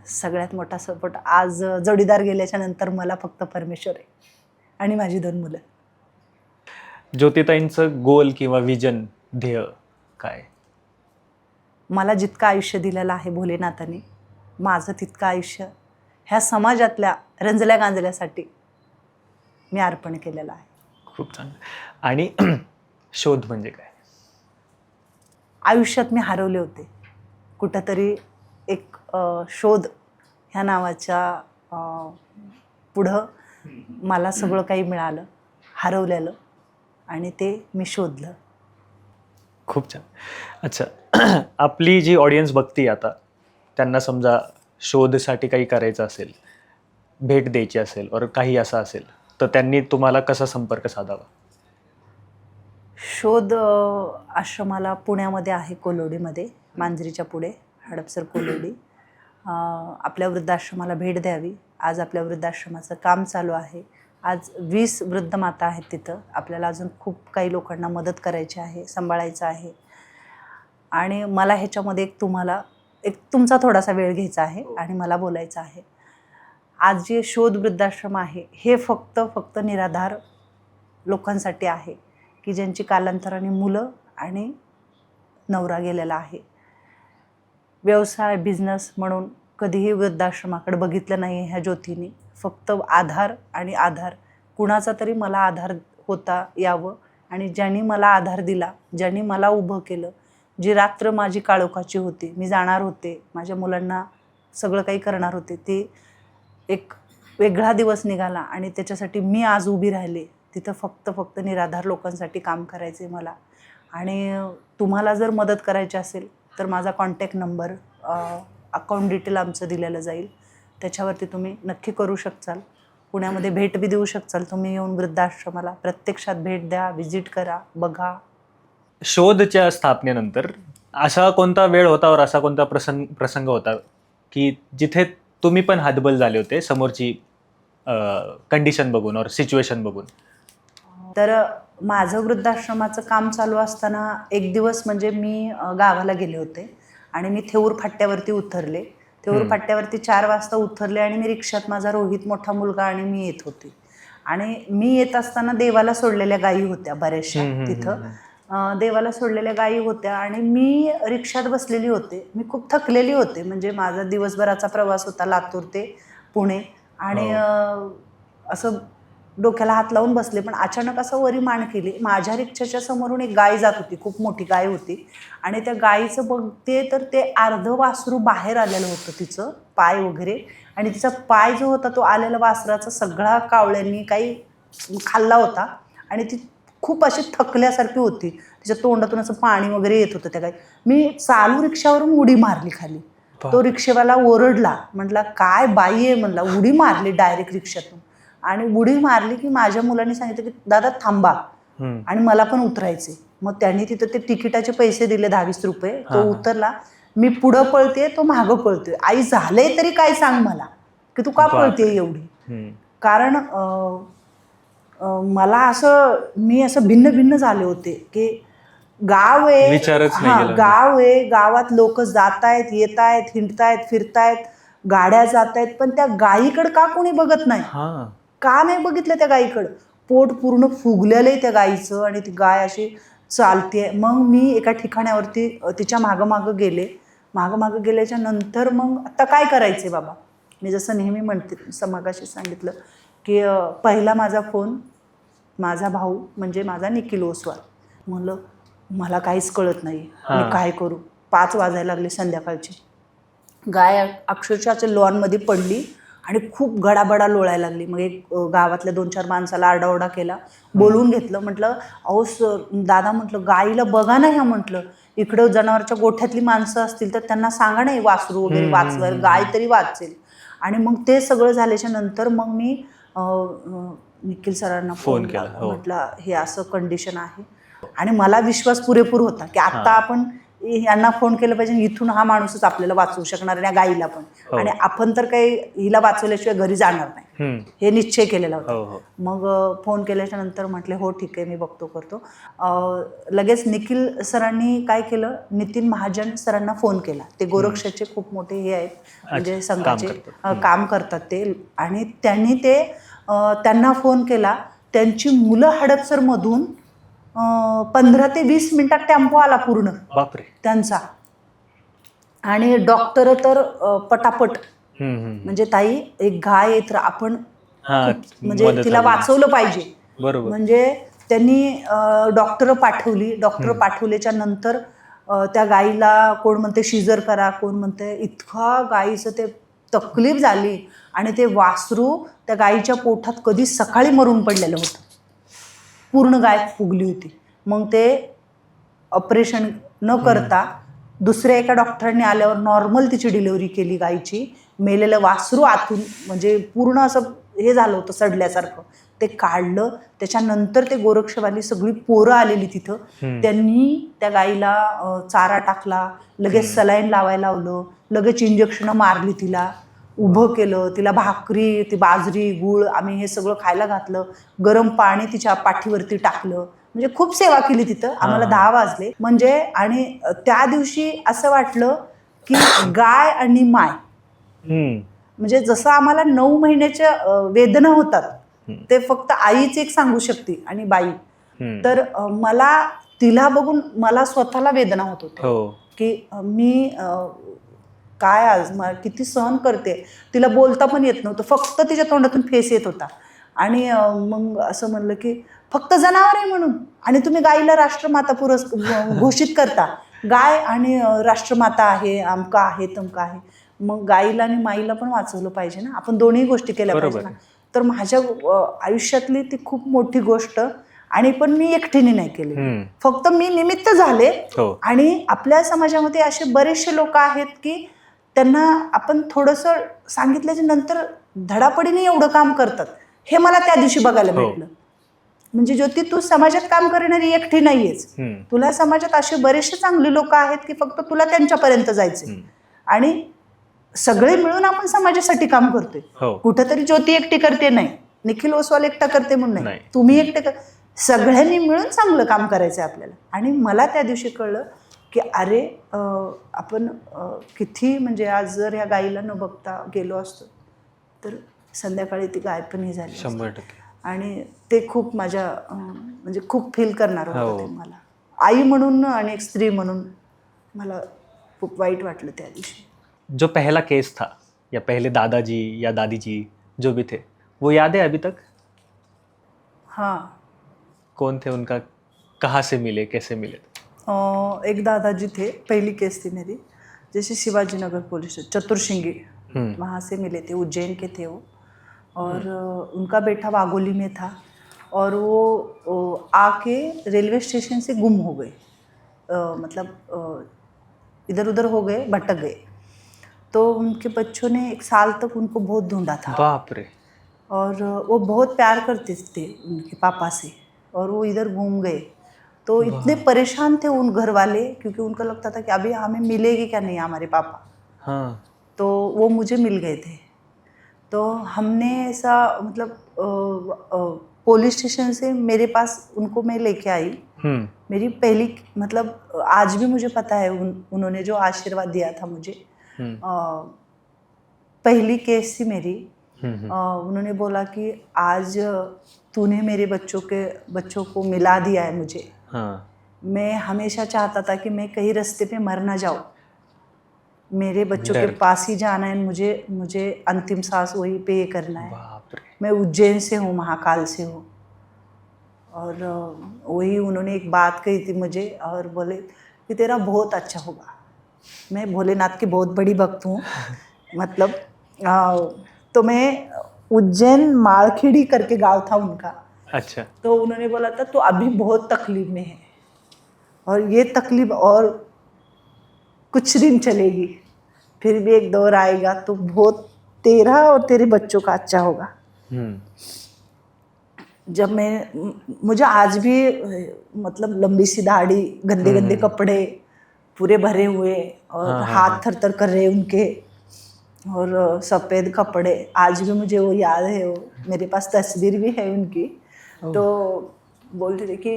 सगळ्यात मोठा सपोर्ट आज जोडीदार गेल्याच्या नंतर मला फक्त परमेश्वर आहे आणि माझी 2 मुलं. ज्योतिताईंचं गोल किंवा विजन, ध्येय काय? मला जितकं आयुष्य दिलेलं आहे भोलेनाथाने, माझं तितकं आयुष्य ह्या समाजातल्या रंजल्या गांजल्यासाठी मी अर्पण केलेलं आहे. खूप चांगलं. आणि शोध म्हणजे काय? आयुष्यात मी हरवले होते. कुठंतरी एक शोध ह्या नावाच्या पुढं मला सगळं काही मिळालं, हरवलेलं, आणि ते मी शोधलं. खूप छान. अच्छा. आपली जी ऑडियन्स बघती आता, त्यांना समजा शोधसाठी काही करायचं असेल, भेट द्यायची असेल और काही असं असेल, तर त्यांनी तुम्हाला कसा संपर्क साधावा? शोध आश्रमाला पुण्यामध्ये आहे, कोलोडीमध्ये, मांजरीच्या पुढे, हडपसर कोलोडी. आपल्या वृद्धाश्रमाला भेट द्यावी. आज आपल्या वृद्धाश्रमाचं काम चालू आहे. आज 20 वृद्ध माता आहेत तिथं. आपल्याला अजून खूप काही लोकांना मदत करायची आहे, सांभाळायचं आहे. आणि मला ह्याच्यामध्ये तुमचा थोडासा वेळ घ्यायचा आहे आणि मला बोलायचं आहे. आज जे शोध वृद्धाश्रम आहे हे फक्त निराधार लोकांसाठी आहे की ज्यांची कालांतराने मुलं आणि नवरा गेलेला आहे. व्यवसाय, बिझनेस म्हणून कधीही वृद्धाश्रमाकडे बघितलं नाही ह्या ज्योतीने. फक्त आधार आणि आधार, कुणाचा तरी मला आधार होता यावं. आणि ज्यांनी मला आधार दिला, ज्यांनी मला उभं केलं, जी रात्र माझी काळोखाची होती, मी जाणार होते, माझ्या मुलांना सगळं काही करणार होते, ते एक वेगळा दिवस निघाला आणि त्याच्यासाठी मी आज उभी राहिले. तिथं फक्त निराधार लोकांसाठी काम करायचं आहे मला. आणि तुम्हाला जर मदत करायची असेल तर माझा कॉन्टॅक्ट नंबर, अकाउंट डिटेल आमचं दिलेलं जाईल, त्याच्यावरती तुम्ही नक्की करू शकचाल. पुण्यामध्ये भेट बी देऊ शकचाल. तुम्ही येऊन वृद्धाश्रमाला प्रत्यक्षात भेट द्या, व्हिजिट करा, बघा. शोधच्या स्थापनेनंतर असा कोणता वेळ होता और असा कोणता प्रसंग होता की जिथे तुम्ही पण हातबल झाले होते समोरची कंडिशन बघून और सिच्युएशन बघून? तर माझं वृद्धाश्रमाचं काम चालू असताना एक दिवस म्हणजे मी गावाला गेले होते आणि मी थेऊर फाट्यावरती उतरले. थेऊर फाट्यावरती 4 वाजता उतरले आणि मी रिक्षात माझा रोहित मोठा मुलगा आणि मी येत होते. आणि मी येत असताना देवाला सोडलेल्या गायी होत्या बऱ्याचशा तिथं. देवाला सोडलेल्या गायी होत्या आणि मी रिक्षात बसलेली होते. मी खूप थकलेली होते, म्हणजे माझा दिवसभराचा प्रवास होता लातूर ते पुणे. आणि असं डोक्याला हात लावून बसले, पण अचानक असं वरी मान केली. माझ्या रिक्षाच्या समोरून एक गाय जात होती, खूप मोठी गाय होती. आणि त्या गायीचं बघते तर ते अर्ध वासरू बाहेर आलेलं होतं, तिचं पाय वगैरे. आणि तिचा पाय जो होता तो आलेला वासराचा सगळा कावळ्यांनी काही खाल्ला होता. आणि ती खूप अशी थकल्यासारखी होती. तिच्या तोंडातून असं पाणी वगैरे येत होतं त्या गाय. मी चालू रिक्षावरून उडी मारली खाली. तो रिक्षेवाला ओरडला, म्हटला काय बाई आहे, म्हणला उडी मारली डायरेक्ट रिक्षातून. आणि उडी मारली की माझ्या मुलांनी सांगितलं की दादा थांबा आणि मला पण उतरायचे. मग त्यांनी तिथं ते तिकिटाचे पैसे दिले 10-20 रुपये. तो उतरला. मी पुढं पळते, तो मागं पळतोय. आई झालंय तरी काय सांग मला, की तू का पळते एवढी. कारण मला मी असं भिन्न झाले होते की गाव आहे, गाव आहे, गावात लोक जात आहेत, येत आहेत, हिंडतायत, फिरतायत, गाड्या जात आहेत, पण त्या गायीकडे का कोणी बघत नाही, का नाही बघितलं त्या गायीकडं. पोट पूर्ण फुगलेलं आहे त्या गायीचं आणि ती गाय अशी चालते. मग मी एका ठिकाणावरती तिच्या मागं गेले. मागं गेल्याच्या नंतर मग आता काय करायचे बाबा, मी जसं नेहमी म्हणते, मगाशी सांगितलं की पहिला माझा फोन माझा भाऊ म्हणजे माझा निखिल ओसवाल. म्हणलं मला काहीच कळत नाही, मी काय करू. 5 वाजायला लागले संध्याकाळची. गाय अक्षरशः लॉनमध्ये पडली आणि खूप गडाबडा लोळायला लागली. मग एक गावातल्या 2-4 माणसाला आरडाओरडा केला, बोलवून घेतलं. म्हटलं अहो दादा म्हटलं गाईला बघा ना ह्या, म्हटलं इकडं जनावरच्या गोठ्यातली माणसं असतील तर त्यांना सांगा नाही वासरू वगैरे वाचवायला, गाय तरी वाचेल. आणि मग ते सगळं झाल्याच्या नंतर मग मी निखिल सरांना फोन केला. म्हटलं हे असं कंडिशन आहे. आणि मला विश्वास पुरेपूर होता की आता आपण यांना फोन केलं पाहिजे, इथून हा माणूसच आपल्याला वाचवू शकणार आणि गाईला पण, आणि आपण तर काही हिला वाचवल्याशिवाय घरी जाणार नाही हे निश्चय केलेला होता. मग फोन केल्याच्या नंतर म्हटले हो ठीक आहे मी बघतो करतो. लगेच निखिल सरांनी काय केलं, नितीन महाजन सरांना फोन केला. ते गोरक्षाचे खूप मोठे हे आहेत, म्हणजे संघाचे काम करतात ते. आणि त्यांना फोन केला. त्यांची मुलं हडपसरमधून 15 ते 20 मिनिटात टेम्पो आला पूर्ण त्यांचा. आणि डॉक्टर तर पटापट, म्हणजे ताई एक गाय येत आपण म्हणजे तिला वाचवलं पाहिजे, बरोबर. म्हणजे त्यांनी डॉक्टर पाठवली. डॉक्टर पाठवल्याच्या नंतर त्या गाईला कोण म्हणते शिजर करा, कोण म्हणते, इतका गाईचं ते तकलीफ झाली. आणि ते वासरू त्या गाईच्या पोटात कधी सकाळी मरून पडलेलं होतं, पूर्ण गाय फुगली होती. मग ते ऑपरेशन न करता दुसऱ्या एका डॉक्टरांनी आल्यावर नॉर्मल तिची डिलिव्हरी केली गायची. मेलेलं वासरू आतून म्हणजे पूर्ण असं हे झालं होतं सडल्यासारखं, ते काढलं. त्याच्यानंतर ते गोरक्षवाली सगळी पोरं आलेली तिथं, त्यांनी त्या गाईला चारा टाकला, लगेच सलाईन लावायला लावलं, लगेच इंजेक्शनं मारली, तिला उभं केलं, तिला भाकरी, ती बाजरी, गूळ आम्ही हे सगळं खायला घातलं, गरम पाणी तिच्या पाठीवरती टाकलं. म्हणजे खूप सेवा केली तिथं. आम्हाला 10 वाजले म्हणजे. आणि त्या दिवशी असं वाटलं की गाय आणि माय, म्हणजे जसं आम्हाला 9 महिन्याच्या वेदना होतात ते फक्त आईच एक सांगू शकते आणि बाई. तर मला तिला बघून मला स्वतःला वेदना होत होते की मी काय आज किती सहन करते. तिला बोलता पण येत नव्हतं, फक्त तिच्या तोंडातून फेस येत होता. आणि मग असं म्हणलं की फक्त जनावर आहे म्हणून आणि तुम्ही गाईला राष्ट्रमाता घोषित करता, गाय आणि राष्ट्रमाता आहे, आमका आहे तमका आहे. मग गाईला आणि माईला पण वाचवलं पाहिजे ना, आपण दोन्ही गोष्टी केल्या पाहिजे ना. तर माझ्या आयुष्यातली ती खूप मोठी गोष्ट. आणि पण मी एकटीने नाही केली, फक्त मी निमित्त झाले. आणि आपल्या समाजामध्ये असे बरेचसे लोक आहेत की त्यांना आपण थोडंसं सांगितल्याच्या नंतर धडापडीने एवढं काम करतात. हे मला त्या दिवशी बघायला भेटलं. म्हणजे ज्योती, तू समाजात काम करणारी एकटी नाहीयेच, तुला समाजात असे बरेचसे चांगले लोक आहेत की फक्त तुला त्यांच्यापर्यंत जायचे. आणि सगळे मिळून आपण समाजासाठी काम करतोय. कुठंतरी ज्योती एकटी करते नाही, निखिल ओसवाल एकटा करते म्हणून नाही, तुम्ही एकटे सगळ्यांनी मिळून चांगलं काम करायचं आहे आपल्याला. आणि मला त्या दिवशी कळलं की अरे आपण किती म्हणजे आज जर ह्या गाईला न बघता गेलो असतो तर संध्याकाळी ती गाय पण ही झाली 100%. आणि ते खूप माझ्या म्हणजे खूप फील करणार होतं ते मला, आई म्हणून आणि एक स्त्री म्हणून मला खूप वाईट वाटलं त्या दिवशी. जो पहला केस था या पहले दादाजी या दादी जी जो भी थे, वो याद है अभी तक? हाँ. कौन थे, उनका कहाँ से मिले, कैसे मिले? एक दादाजी थे, पहली केस थी मेरी, जैसे शिवाजी नगर पुलिस चतुर्शिंगी, वहाँ से मिले थे, उज्जैन के थे वो. और उनका बेटा वाघोली में था और वो आके रेलवे स्टेशन से गुम हो गए, मतलब इधर उधर हो गए, भटक गए. तो उनके बच्चों ने 1 साल तक उनको बहुत ढूंढा था. बाप रे. और वो बहुत प्यार करते थे उनके पापा से, और वो इधर घूम गए. तो इतने परेशान थे उन घर वाले, क्योंकि उनको लगता था कि अभी हमें मिलेगी क्या नहीं हमारे पापा. हाँ. तो वो मुझे मिल गए थे. तो हमने ऐसा मतलब पुलिस स्टेशन से मेरे पास उनको मैं लेके आई. मेरी पहली मतलब आज भी मुझे पता है उन्होंने जो आशीर्वाद दिया था मुझे. पहली केस थी मेरी. उन्होंने बोला कि आज तूने मेरे बच्चों को मिला दिया है मुझे. मैं हमेशा चाहता था कि मैं कहीं रास्ते पे मर ना जाऊँ, मेरे बच्चों के पास ही जाना है, मुझे अंतिम सांस वहीं पे करना है. मैं उज्जैन से हूँ, महाकाल से हूँ. और वही उन्होंने एक बात कही थी मुझे और बोले कि तेरा बहुत अच्छा होगा. मैं भोलेनाथ की बहुत बड़ी भक्त हूँ. मतलब तो मैं उज्जैन मालखेड़ी करके गांव था उनका, अच्छा। तो उन्होंने बोला था तो अभी बहुत तकलीफ में है और ये तकलीफ और कुछ दिन चलेगी, फिर भी एक दौर आएगा तो बहुत तेरा और तेरे बच्चों का अच्छा होगा। जब मुझे आज भी मतलब लंबी सी दाढ़ी, गंदे गंदे कपड़े पूरे भरे हुए और हाथ थर थर कर रहे उनके, और सफ़ेद कपड़े, आज भी मुझे वो याद है। वो मेरे पास तस्वीर भी है उनकी। तो बोलते थे कि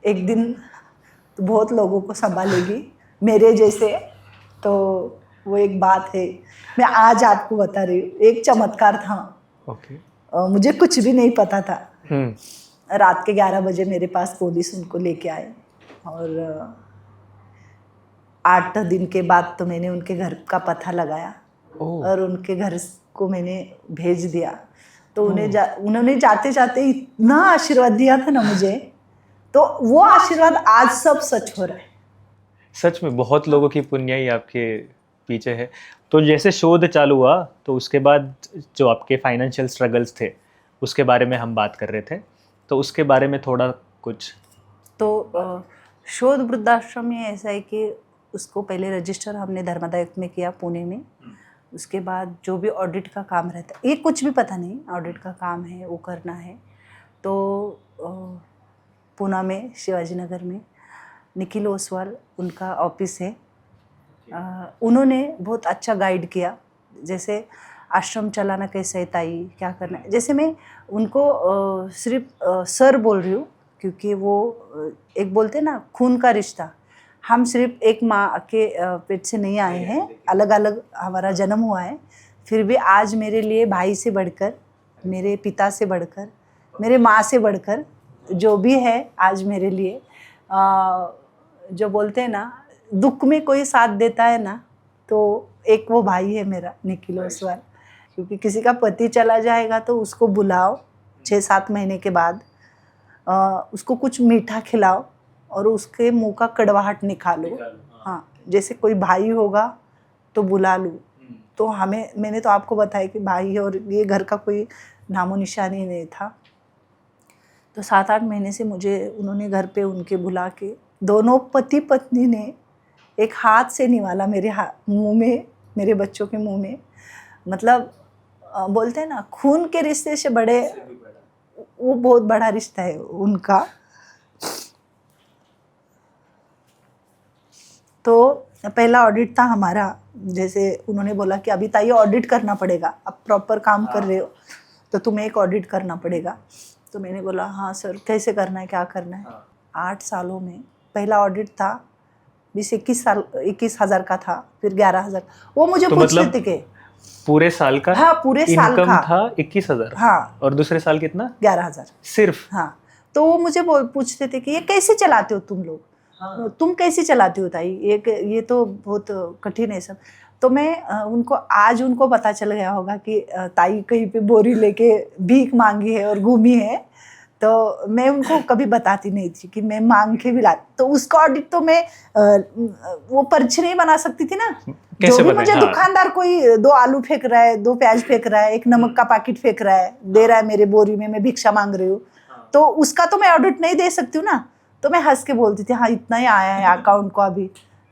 एक दिन तो बहुत लोगों को संभालेगी मेरे जैसे। तो वो एक बात है, मैं आज आपको बता रही हूँ, एक चमत्कार था। ओके। मुझे कुछ भी नहीं पता था। रात के 11 बजे मेरे पास पुलिस उनको लेके आए और 8 दिन के बाद तो मैंने उनके घर का पता लगाया और उनके घर को मैंने भेज दिया। तो उन्होंने जाते जाते इतना आशीर्वाद दिया था ना मुझे, तो वो आशीर्वाद आज सब सच हो रहा है। सच में बहुत लोगों की पुण्याई आपके पीछे है। तो जैसे शोध चालू हुआ तो उसके बाद जो आपके फाइनेंशियल स्ट्रगल्स थे उसके बारे में हम बात कर रहे थे, तो उसके बारे में थोड़ा कुछ। तो शोध वृद्धाश्रम में ऐसा है कि उसको पहले रजिस्टर हमने धर्मादायक में किया पुणे में। उसके बाद जो भी ऑडिट का काम रहता है, ये कुछ भी पता नहीं, ऑडिट का काम है वो करना है। तो पुणे में शिवाजी नगर में निखिल ओसवाल उनका ऑफिस है। उन्होंने बहुत अच्छा गाइड किया, जैसे आश्रम चलाना कैसे है ताई, क्या करना है। जैसे मैं उनको सिर्फ सर बोल रही हूँ, क्योंकि वो एक बोलते हैं ना खून का रिश्ता, हम सिर्फ एक माँ के पेट से नहीं आए हैं, अलग अलग हमारा जन्म हुआ है। फिर भी आज मेरे लिए भाई से बढ़कर, मेरे पिता से बढ़कर, मेरे माँ से बढ़कर जो भी है आज मेरे लिए, जो बोलते हैं ना दुख में कोई साथ देता है ना, तो एक वो भाई है मेरा निखिल ओसवाल। क्योंकि किसी का पति चला जाएगा तो उसको बुलाओ 6-7 महीने के बाद, उसको कुछ मीठा खिलाओ और उसके मुंह का कड़वाहट निकालो। हाँ, जैसे कोई भाई होगा तो बुला लूँ। तो मैंने तो आपको बताया कि भाई और ये घर का कोई नामो निशानी नहीं था। तो 7-8 महीने से मुझे उन्होंने घर पे उनके बुला के, दोनों पति पत्नी ने एक हाथ से निवाला मेरे मुंह में, मेरे बच्चों के मुंह में। मतलब बोलते हैं ना खून के रिश्ते से बड़े, वो बहुत बड़ा रिश्ता है उनका। तो पहला ऑडिट था हमारा, जैसे उन्होंने बोला कि अभी ताई ऑडिट करना पड़ेगा, अब प्रॉपर काम कर रहे हो तो तुम्हें एक ऑडिट करना पड़ेगा। तो मैंने बोला हाँ सर, कैसे करना है, क्या करना है। 8 सालों में पहला ऑडिट था 21,000 का था, फिर 11,000। वो मुझे तो पूछते मतलब थे कि पूरे साल का, हाँ पूरे साल इनकम का था 21,000। हाँ, और दूसरे साल कितना? 11,000 सिर्फ। हाँ। तो वो मुझे पूछते थे कि ये कैसे चलाते हो तुम लोग, तुम कैसे चलाते हो ताई, ये तो बहुत कठिन है सब। तो मैं उनको पता चल गया होगा कि ताई कहीं पे बोरी लेके भीख मांगी है और घूमी है। तो मैं उनको कभी बताती नहीं थी कि मैं मांग के भी लाती। तो उसका ऑडिट तो मैं वो पर्ची नहीं बना सकती थी ना। जो भी मुझे दुकानदार कोई 2 आलू फेंक रहा है, 2 प्याज फेंक रहा है, एक नमक का पैकेट फेंक रहा है, दे रहा है मेरे बोरी में, मैं भिक्षा मांग रही हूँ, तो उसका तो मैं ऑडिट नहीं दे सकती हूँ ना। तो मैं हंस के बोलती थी हाँ इतना ही आया है अकाउंट को अभी।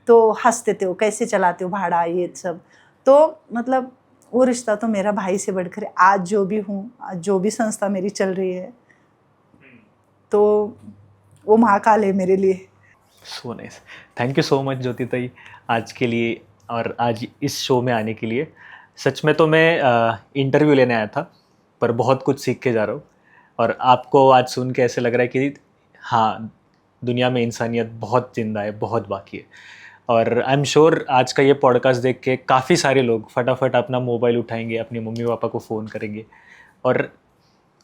तो हंसते थे, वो कैसे चलाते हो भाड़ा ये सब। तो मतलब वो रिश्ता तो मेरा भाई से बढ़कर आज जो भी हूँ, आज जो भी संस्था मेरी चल रही है, तो वो महाकाल है मेरे लिए। So nice, thank you so much Jyoti ताई आज के लिए और आज इस शो में आने के लिए। सच में तो मैं इंटरव्यू लेने आया था, पर बहुत कुछ सीख के जा रहा हूँ। और आपको आज सुन के ऐसे लग रहा है कि हाँ, दुनिया में इंसानियत बहुत ज़िंदा है, बहुत बाकी है। और आई एम श्योर आज का ये पॉडकास्ट देख के काफ़ी सारे लोग फटाफट अपना मोबाइल उठाएंगे, अपने मम्मी पापा को फ़ोन करेंगे और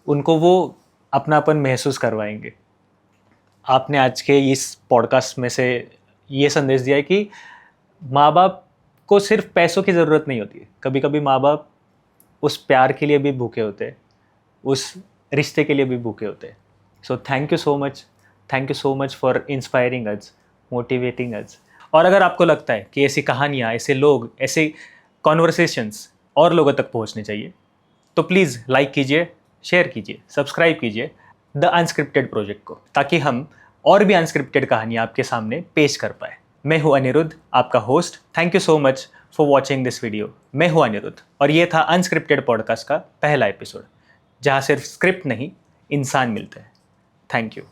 उनको वो अपनापन महसूस करवाएंगे। आपने आज के इस पॉडकास्ट में से ये संदेश दिया है कि माँ बाप को सिर्फ पैसों की ज़रूरत नहीं होती है, कभी कभी माँ बाप उस प्यार के लिए भी भूखे होते हैं, उस रिश्ते के लिए भी भूखे होते हैं। So thank you so much for inspiring us, motivating अस। और अगर आपको लगता है कि ऐसी कहानियाँ, ऐसे लोग, ऐसे कॉन्वर्सेशंस और लोगों तक पहुँचने चाहिए, तो प्लीज़ लाइक कीजिए, शेयर कीजिए, सब्सक्राइब कीजिए द अनस्क्रिप्टेड प्रोजेक्ट को, ताकि हम और भी अनस्क्रिप्टेड कहानियाँ आपके सामने पेश कर पाए। मैं हूँ अनिरुद्ध, आपका host. Thank you so much for watching this video. मैं हूँ अनिरुद्ध और ये था अनस्क्रिप्टेड पॉडकास्ट का पहला एपिसोड, जहाँ सिर्फ स्क्रिप्ट नहीं, इंसान मिलते हैं। Thank you.